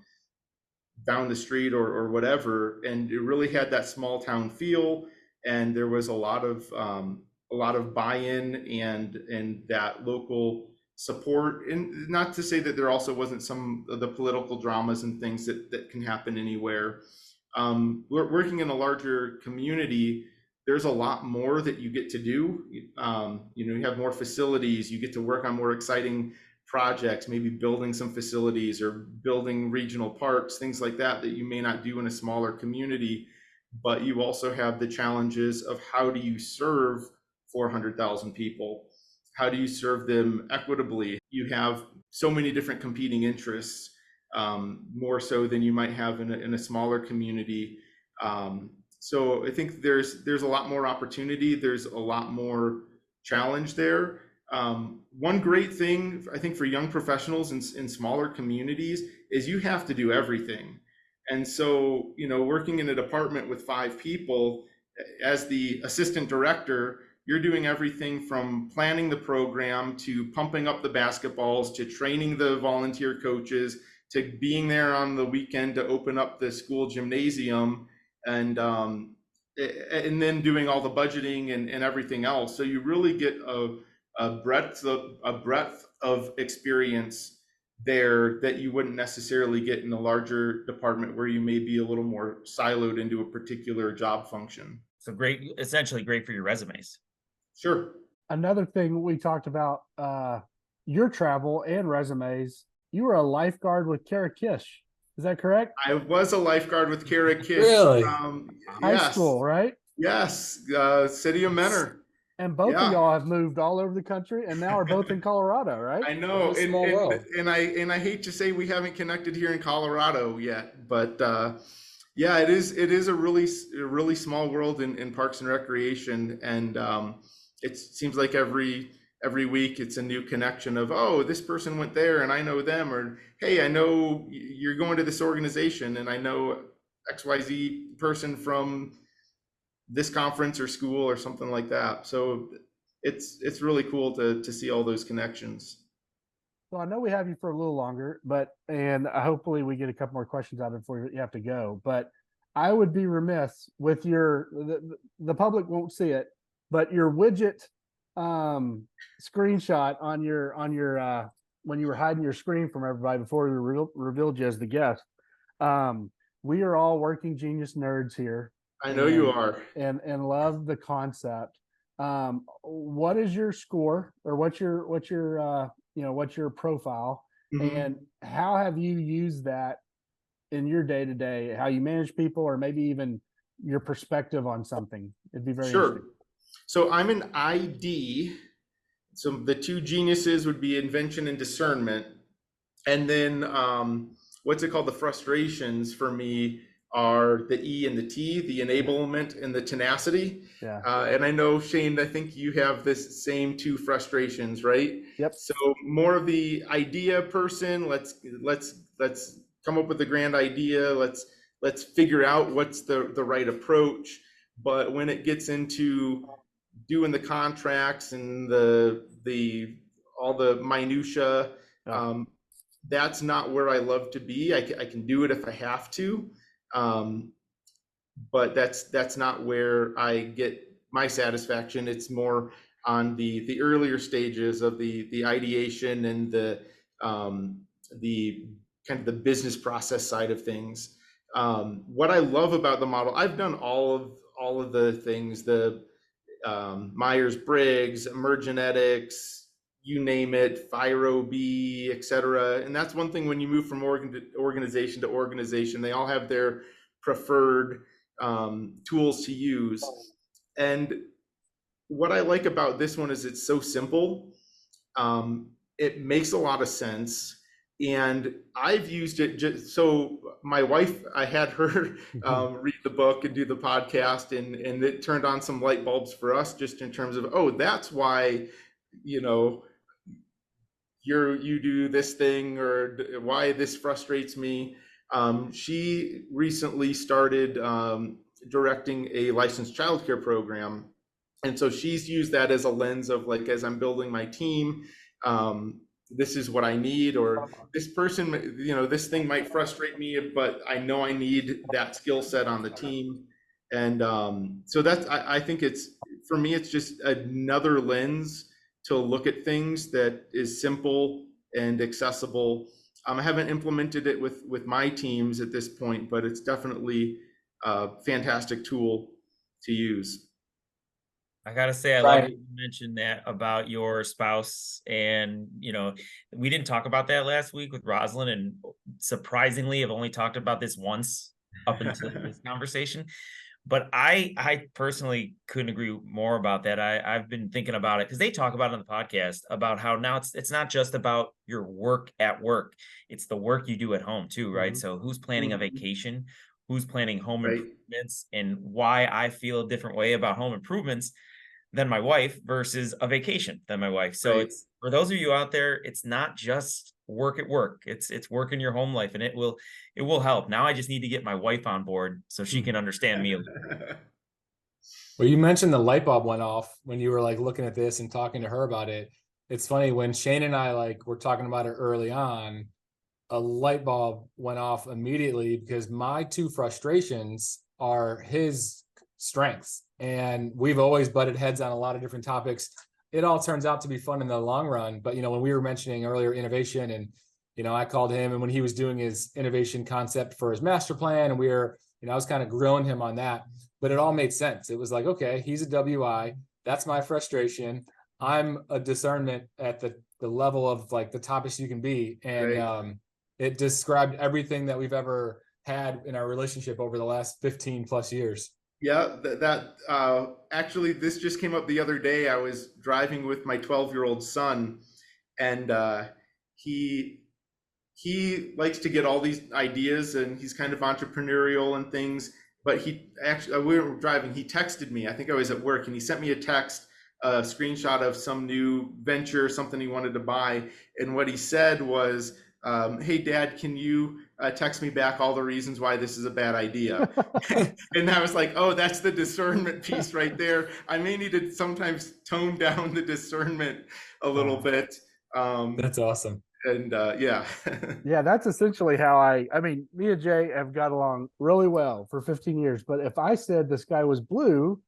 down the street, or whatever. And it really had that small town feel. And there was a lot of buy-in, and that local support. And not to say that there also wasn't some of the political dramas and things that can happen anywhere. Working in a larger community, there's a lot more that you get to do. You have more facilities, you get to work on more exciting projects, maybe building some facilities or building regional parks, things like that you may not do in a smaller community. But you also have the challenges of, how do you serve 400,000 people? How do you serve them equitably? You have so many different competing interests, more so than you might have in a smaller community. So I think there's a lot more opportunity. There's a lot more challenge there. One great thing, I think, for young professionals in smaller communities is you have to do everything. And so, working in a department with 5 people, as the assistant director, you're doing everything from planning the program to pumping up the basketballs to training the volunteer coaches to being there on the weekend to open up the school gymnasium, and then doing all the budgeting and everything else. So you really get a breadth of experience there that you wouldn't necessarily get in a larger department where you may be a little more siloed into a particular job function. So great, essentially great for your resumes. Sure. Another thing we talked about, your travel and resumes. You were a lifeguard with Kara Kish. Is that correct? I was a lifeguard with Kara Kish. Really? High Yes. school, right? Yes. City of Mentor. And both Yeah. of y'all have moved all over the country and now are both in Colorado, right? I know. What a small world. And I hate to say we haven't connected here in Colorado yet, but yeah, it is a really small world in Parks and Recreation, and it seems like every week it's a new connection of, oh, this person went there and I know them, or hey, I know you're going to this organization and I know XYZ person from this conference or school or something like that. So it's really cool to see all those connections. So I know we have you for a little longer, and hopefully we get a couple more questions out of it before you have to go. But I would be remiss with the public won't see it, but your widget screenshot on your when you were hiding your screen from everybody before we revealed you as the guest. We are all working genius nerds here. I know you are. And love the concept. What is your score, or what's your profile, and how have you used that in your day-to-day, how you manage people, or maybe even your perspective on something? It'd be very Sure. interesting. So I'm an ID. So the two geniuses would be invention and discernment. And then what's it called? The frustrations for me are the E and the T, the enablement and the tenacity. Yeah. And I know, Shane, I think you have this same two frustrations, right? Yep. So more of the idea person, let's come up with a grand idea. Let's figure out what's the right approach. But when it gets into doing the contracts and all the minutia, that's not where I love to be. I can do it if I have to. But that's not where I get my satisfaction. It's more on the earlier stages of the ideation and the kind of the business process side of things. What I love about the model, I've done all of the things, the Myers-Briggs, Emergenetics, you name it, FIRO-B, et cetera. And that's one thing when you move from organization to organization, they all have their preferred tools to use. And what I like about this one is it's so simple. It makes a lot of sense. And I've used it so my wife, I had her read the book and do the podcast, and it turned on some light bulbs for us, just in terms of, oh, that's why, you do this thing, or why this frustrates me. She recently started directing a licensed childcare program. And so she's used that as a lens of, like, as I'm building my team, this is what I need, or this person, this thing might frustrate me, but I know I need that skill set on the team. And so I think for me, it's just another lens to look at things that is simple and accessible. I haven't implemented it with my teams at this point, but it's definitely a fantastic tool to use. I gotta say, I love that you mentioned that about your spouse, and we didn't talk about that last week with Rosalind, and surprisingly, I've only talked about this once up until this conversation. But I personally couldn't agree more about that. I've been thinking about it because they talk about it on the podcast about how now it's not just about your work at work, it's the work you do at home too, right? Mm-hmm. So who's planning a vacation, who's planning home Right. improvements, and why I feel a different way about home improvements than my wife versus a vacation than my wife. So Right. it's, for those of you out there, it's not just work at work. It's work in your home life, and it will help. Now I just need to get my wife on board so she can understand me a little. Well, you mentioned the light bulb went off when you were like looking at this and talking to her about it. It's funny when Shane and I like were talking about it early on, a light bulb went off immediately because my two frustrations are his strengths. And we've always butted heads on a lot of different topics. It all turns out to be fun in the long run. But, you know, when we were mentioning earlier innovation and, you know, I called him and when he was doing his innovation concept for his master plan and we were, you know, I was kind of grilling him on that, but it all made sense. It was like, okay, he's a WI. That's my frustration. I'm a discernment at the level of like the topics you can be. And, Right. it described everything that we've ever had in our relationship over the last 15 plus years. Yeah, actually, this just came up the other day. I was driving with my 12-year-old son, and he he likes to get all these ideas, and he's kind of entrepreneurial and things. But he actually, we were driving. He texted me. I think I was at work, and he sent me a text, a screenshot of some new venture, something he wanted to buy. And what he said was, "Hey, Dad, can you text me back all the reasons why this is a bad idea?" And I was like, "Oh, that's the discernment piece right there. I may need to sometimes tone down the discernment a little bit." That's awesome. And yeah. Yeah, that's essentially how I mean, me and Jay have got along really well for 15 years. But if I said the sky was blue,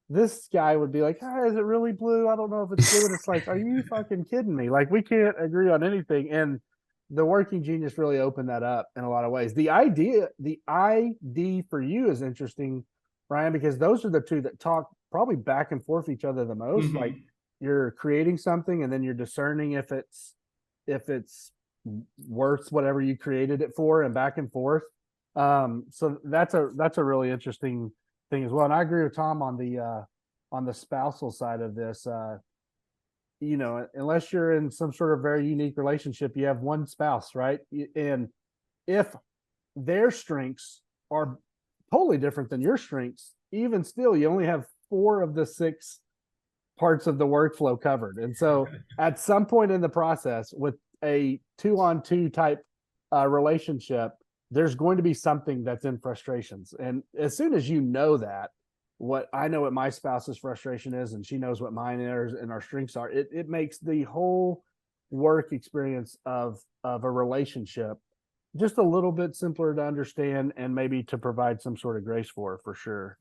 this guy would be like, "Ah, is it really blue? I don't know if it's blue." And it's like, are you fucking kidding me? Like, we can't agree on anything. And the working genius really opened that up in a lot of ways. The ID for you is interesting, Ryan, because those are the two that talk probably back and forth each other the most. Mhm. Like, you're creating something and then you're discerning if it's worth whatever you created it for, and back and forth. So that's a really interesting thing as well. And I agree with Tom on the spousal side of this. You know, unless you're in some sort of very unique relationship, you have one spouse, right? And if their strengths are totally different than your strengths, even still, you only have 4 of the 6 parts of the workflow covered. And so at some point in the process with a 2-on-2 type relationship, there's going to be something that's in frustrations. And as soon as you know that, what I know what my spouse's frustration is, and she knows what mine is, and our strengths are, it makes the whole work experience of a relationship just a little bit simpler to understand and maybe to provide some sort of grace for sure.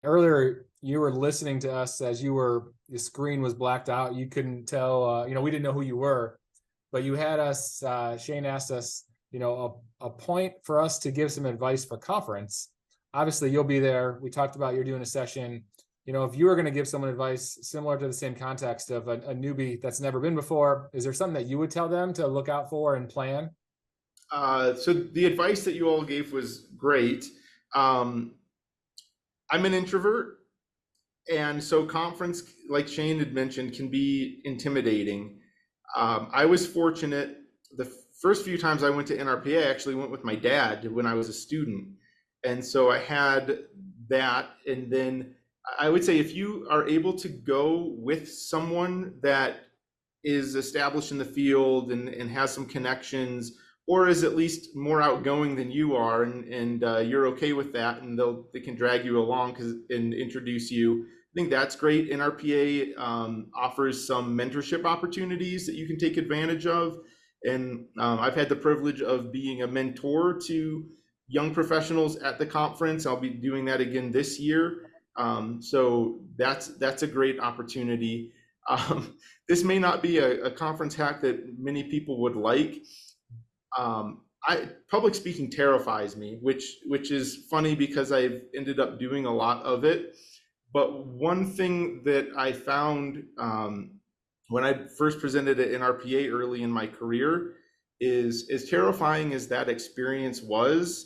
Earlier, you were listening to us as the screen was blacked out. You couldn't tell, you know, we didn't know who you were, but you had us, Shane asked us, you know, a point for us to give some advice for conference. Obviously, you'll be there. We talked about you're doing a session. You know, if you were going to give someone advice similar to the same context of a newbie that's never been before, is there something that you would tell them to look out for and plan? So the advice that you all gave was great. I'm an introvert, and so conference, like Shane had mentioned, can be intimidating. I was fortunate. The first few times I went to NRPA, I actually went with my dad when I was a student. And so I had that. And then I would say if you are able to go with someone that is established in the field and has some connections, or is at least more outgoing than you are, and you're okay with that, and they can drag you along and introduce you, I think that's great. NRPA offers some mentorship opportunities that you can take advantage of. And I've had the privilege of being a mentor to young professionals at the conference. I'll be doing that again this year. So that's a great opportunity. This may not be a conference hack that many people would like. Public speaking terrifies me, which is funny because I've ended up doing a lot of it. But one thing that I found when I first presented at NRPA early in my career is, as terrifying as that experience was,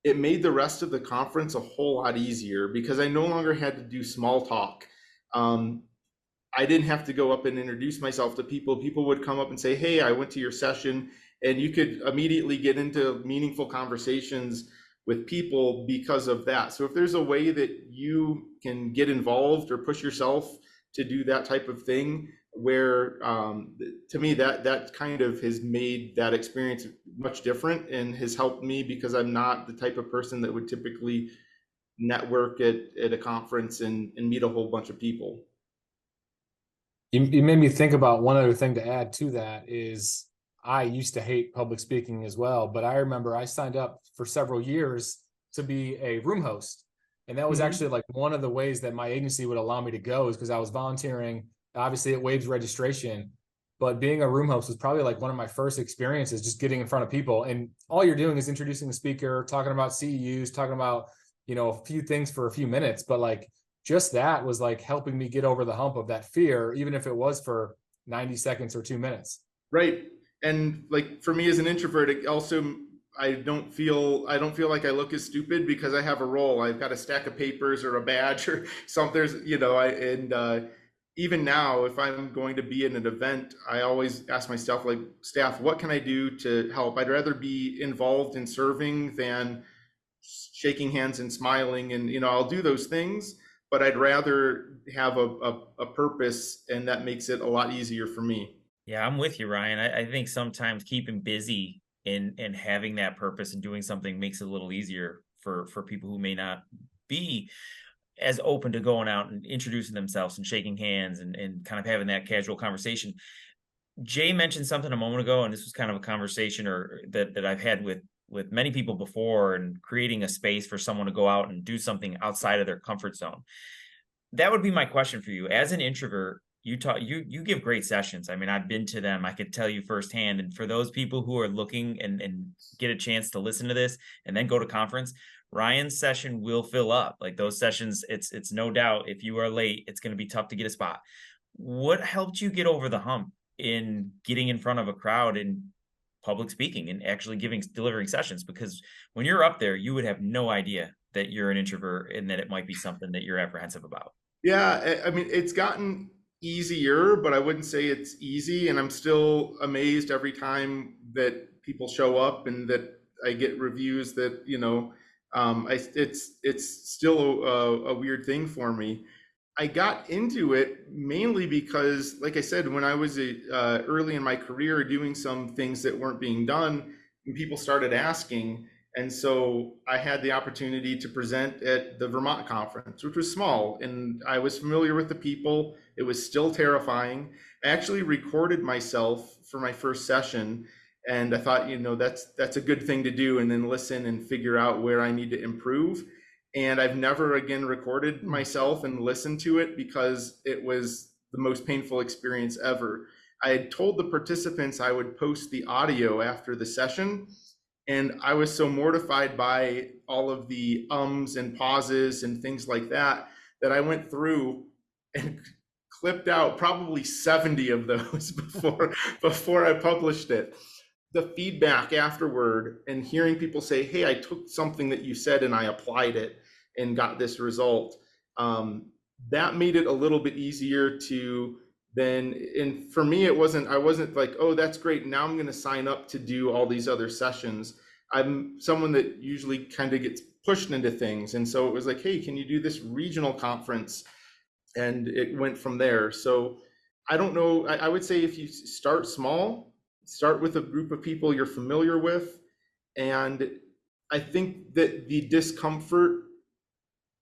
it made the rest of the conference a whole lot easier because I no longer had to do small talk. I didn't have to go up and introduce myself to people. People would come up and say, "Hey, I went to your session," and you could immediately get into meaningful conversations with people because of that. So if there's a way that you can get involved or push yourself to do that type of thing, where to me that kind of has made that experience much different and has helped me because I'm not the type of person that would typically network at a conference and meet a whole bunch of people. You made me think about one other thing to add to that is I used to hate public speaking as well, but I remember I signed up for several years to be a room host. And that was actually like one of the ways that my agency would allow me to go is because I was volunteering. Obviously it waives registration, but being a room host was probably like one of my first experiences, just getting in front of people. And all you're doing is introducing the speaker, talking about CEUs, talking about, a few things for a few minutes, but like just that was like helping me get over the hump of that fear, even if it was for 90 seconds or 2 minutes. Right. And like for me as an introvert, it also, I don't feel like I look as stupid because I have a role. I've got a stack of papers or a badge or something. Even now, if I'm going to be in an event, I always ask myself, like, staff, what can I do to help? I'd rather be involved in serving than shaking hands and smiling. And, I'll do those things, but I'd rather have a purpose, and that makes it a lot easier for me. Yeah, I'm with you, Ryan. I think sometimes keeping busy and having that purpose and doing something makes it a little easier for people who may not be as open to going out and introducing themselves and shaking hands and kind of having that casual conversation. Jay mentioned something a moment ago, and this was kind of a conversation that I've had with many people before, and creating a space for someone to go out and do something outside of their comfort zone. That would be my question for you. As an introvert, you give great sessions. I mean, I've been to them. I could tell you firsthand. And for those people who are looking and get a chance to listen to this and then go to conference, Ryan's session will fill up. Like those sessions, it's no doubt, if you are late, it's going to be tough to get a spot. What helped you get over the hump in getting in front of a crowd and public speaking and actually delivering sessions? Because when you're up there, you would have no idea that you're an introvert and that it might be something that you're apprehensive about. Yeah, I mean, it's gotten easier, but I wouldn't say it's easy. And I'm still amazed every time that people show up and that I get reviews that, it's still a weird thing for me. I got into it mainly because, like I said, when I was early in my career doing some things that weren't being done, and people started asking. And so I had the opportunity to present at the Vermont conference, which was small, and I was familiar with the people. It was still terrifying. I actually recorded myself for my first session, and I thought, that's a good thing to do, and then listen and figure out where I need to improve. And I've never again recorded myself and listened to it because it was the most painful experience ever. I had told the participants I would post the audio after the session, and I was so mortified by all of the ums and pauses and things like that I went through and clipped out probably 70 of those before I published it. The feedback afterward and hearing people say, hey, I took something that you said and I applied it and got this result, that made it a little bit easier to then, and for me, I wasn't like, oh, that's great, now I'm going to sign up to do all these other sessions. I'm someone that usually kind of gets pushed into things. And so it was like, hey, can you do this regional conference? And it went from there. So I don't know. I would say if you start small, start with a group of people you're familiar with. And I think that the discomfort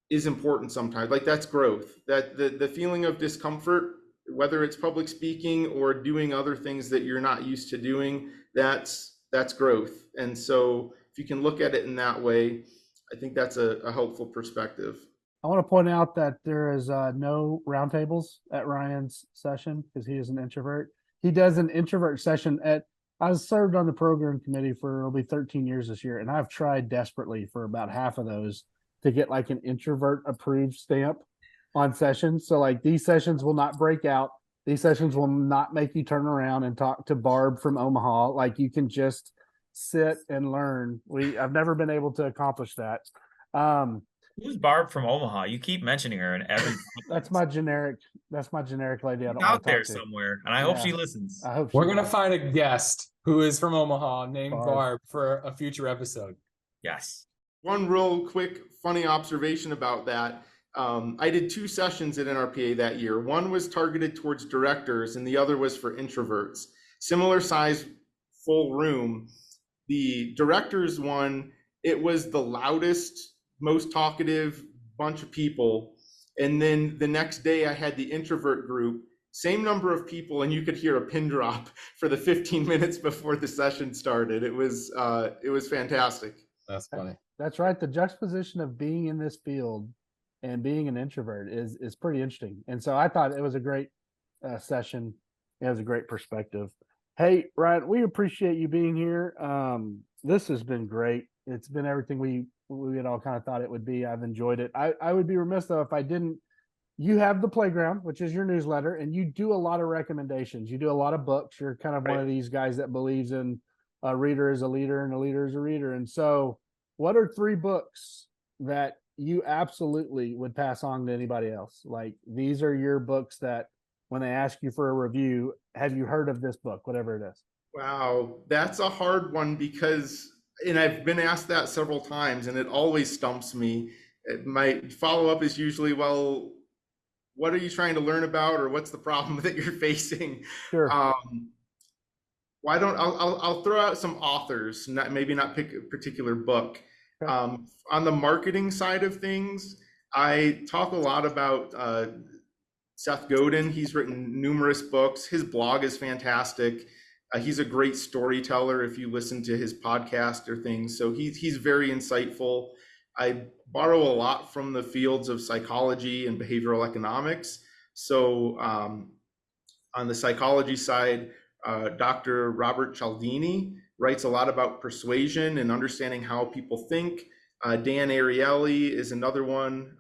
is important sometimes. Like that's growth, that the feeling of discomfort, whether it's public speaking or doing other things that you're not used to doing, that's growth. And so if you can look at it in that way, I think that's a helpful perspective. I want to point out that there is no roundtables at Ryan's session because he is an introvert. He does an introvert session I was served on the program committee for, it'll be 13 years this year. And I've tried desperately for about half of those to get like an introvert approved stamp on sessions. So like these sessions will not break out. These sessions will not make you turn around and talk to Barb from Omaha. Like you can just sit and learn. I've never been able to accomplish that. Who's Barb from Omaha? You keep mentioning her in every. That's my generic lady. I don't out there to. somewhere, and I hope she listens. I hope we're gonna find a guest who is from Omaha named Barb for a future episode. Yes. One real quick funny observation about that. I did 2 sessions at NRPA that year. One was targeted towards directors and the other was for introverts. Similar size, full room. The directors one, it was the loudest most talkative bunch of people. And then the next day I had the introvert group, same number of people, and you could hear a pin drop for the 15 minutes before the session started. It was fantastic. That's funny. That's right. The juxtaposition of being in this field and being an introvert is pretty interesting. And so I thought it was a great session. It was a great perspective. Hey, Ryan, we appreciate you being here. This has been great. It's been everything we had all kind of thought it would be. I've enjoyed it. I would be remiss though if I didn't. You have the Playground, which is your newsletter, and you do a lot of recommendations. You do a lot of books. You're kind of one of these guys that believes in a reader is a leader and a leader is a reader. And so, what are 3 books that you absolutely would pass on to anybody else? Like, these are your books that when they ask you for a review, have you heard of this book, whatever it is? Wow, that's a hard one because, and I've been asked that several times and it always stumps me. My follow-up is usually, well, what are you trying to learn about, or what's the problem that you're facing? Sure. Why don't I'll throw out some authors, maybe not pick a particular book. Okay. On the marketing side of things, I talk a lot about Seth Godin. He's written numerous books. His blog is fantastic. He's a great storyteller if you listen to his podcast or things. So he's very insightful. I borrow a lot from the fields of psychology and behavioral economics. So on the psychology side, Dr. Robert Cialdini writes a lot about persuasion and understanding how people think. Dan Ariely is another one,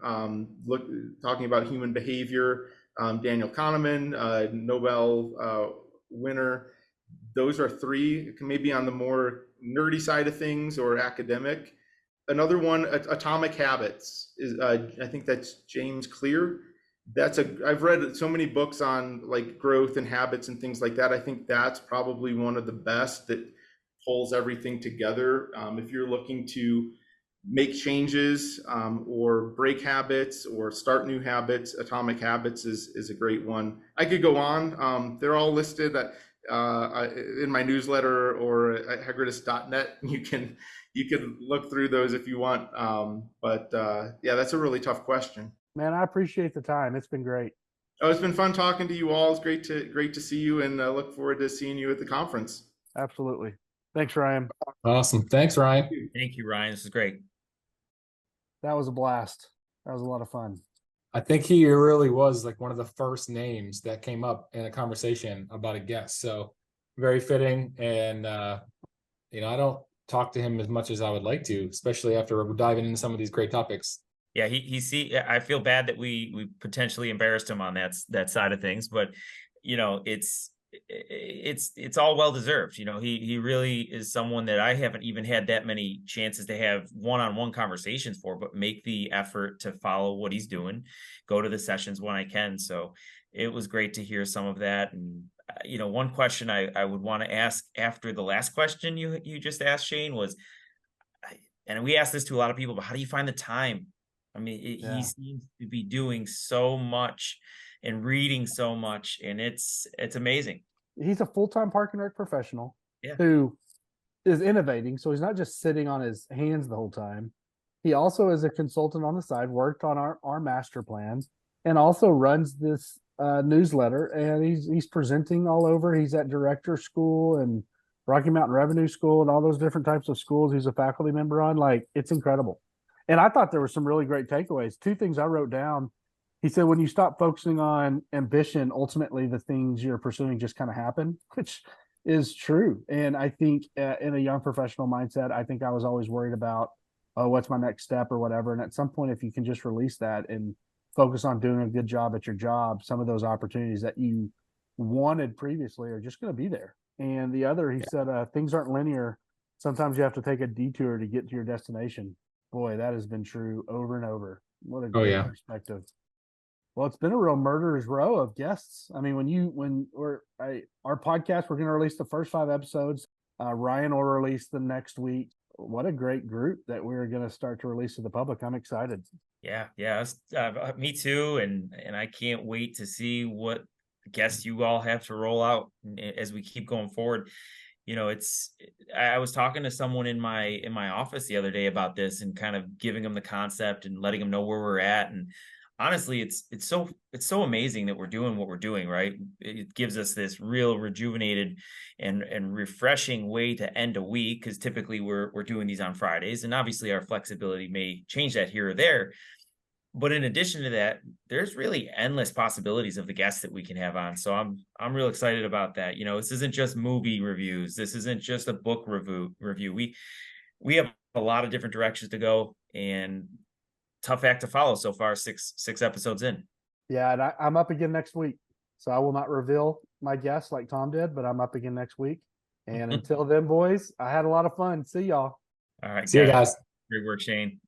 talking about human behavior. Daniel Kahneman, Nobel winner. Those are 3, maybe on the more nerdy side of things or academic. Another one, Atomic Habits, is I think that's James Clear. I've read so many books on like growth and habits and things like that. I think that's probably one of the best that pulls everything together. If you're looking to make changes or break habits or start new habits, Atomic Habits is a great one. I could go on. They're all listed in my newsletter or at Hegreness.net. You can look through those if you want. But yeah, that's a really tough question. Man, I appreciate the time. It's been great. Oh, it's been fun talking to you all. It's great to see you, and look forward to seeing you at the conference. Absolutely. Thanks, Ryan. Awesome. Thanks, Ryan. Thank you, Ryan. This is great. That was a blast. That was a lot of fun. I think he really was like one of the first names that came up in a conversation about a guest. So very fitting. And, I don't talk to him as much as I would like to, especially after we're diving into some of these great topics. Yeah, I feel bad that we potentially embarrassed him on that side of things, but it's all well deserved. He really is someone that I haven't even had that many chances to have one-on-one conversations for, but make the effort to follow what he's doing, go to the sessions when I can. So it was great to hear some of that. And one question I would want to ask after the last question you just asked, Shane, was, and we asked this to a lot of people, but how do you find the time? I mean, he seems to be doing so much and reading so much, and it's amazing. He's a full-time park and rec professional who is innovating. So he's not just sitting on his hands the whole time. He also is a consultant on the side, worked on our master plans, and also runs this newsletter. And he's presenting all over. He's at director school and Rocky Mountain Revenue School and all those different types of schools he's a faculty member on. Like, it's incredible. And I thought there were some really great takeaways. 2 things I wrote down. He said, when you stop focusing on ambition, ultimately the things you're pursuing just kind of happen, which is true. And I think in a young professional mindset, I think I was always worried about, oh, what's my next step or whatever. And at some point, if you can just release that and focus on doing a good job at your job, some of those opportunities that you wanted previously are just going to be there. And the other, he said, things aren't linear. Sometimes you have to take a detour to get to your destination. Boy, that has been true over and over. What a great perspective. Well, it's been a real murderer's row of guests. I mean, our podcast, we're going to release the first 5 episodes. Ryan will release the next week. What a great group that we're going to start to release to the public. I'm excited. Yeah. Me too. And I can't wait to see what guests you all have to roll out as we keep going forward. you know, I was talking to someone in my office the other day about this and kind of giving them the concept and letting them know where we're at. And honestly, it's so amazing that we're doing what we're doing, right? It gives us this real rejuvenated and refreshing way to end a week, because typically we're doing these on Fridays, and obviously our flexibility may change that here or there. But in addition to that, there's really endless possibilities of the guests that we can have on. So I'm real excited about that. You know, this isn't just movie reviews. This isn't just a book review. We have a lot of different directions to go, and tough act to follow so far, six episodes in. Yeah, and I'm up again next week. So I will not reveal my guests like Tom did, but I'm up again next week. And until then, boys, I had a lot of fun. See y'all. All right. See you guys. Great work, Shane.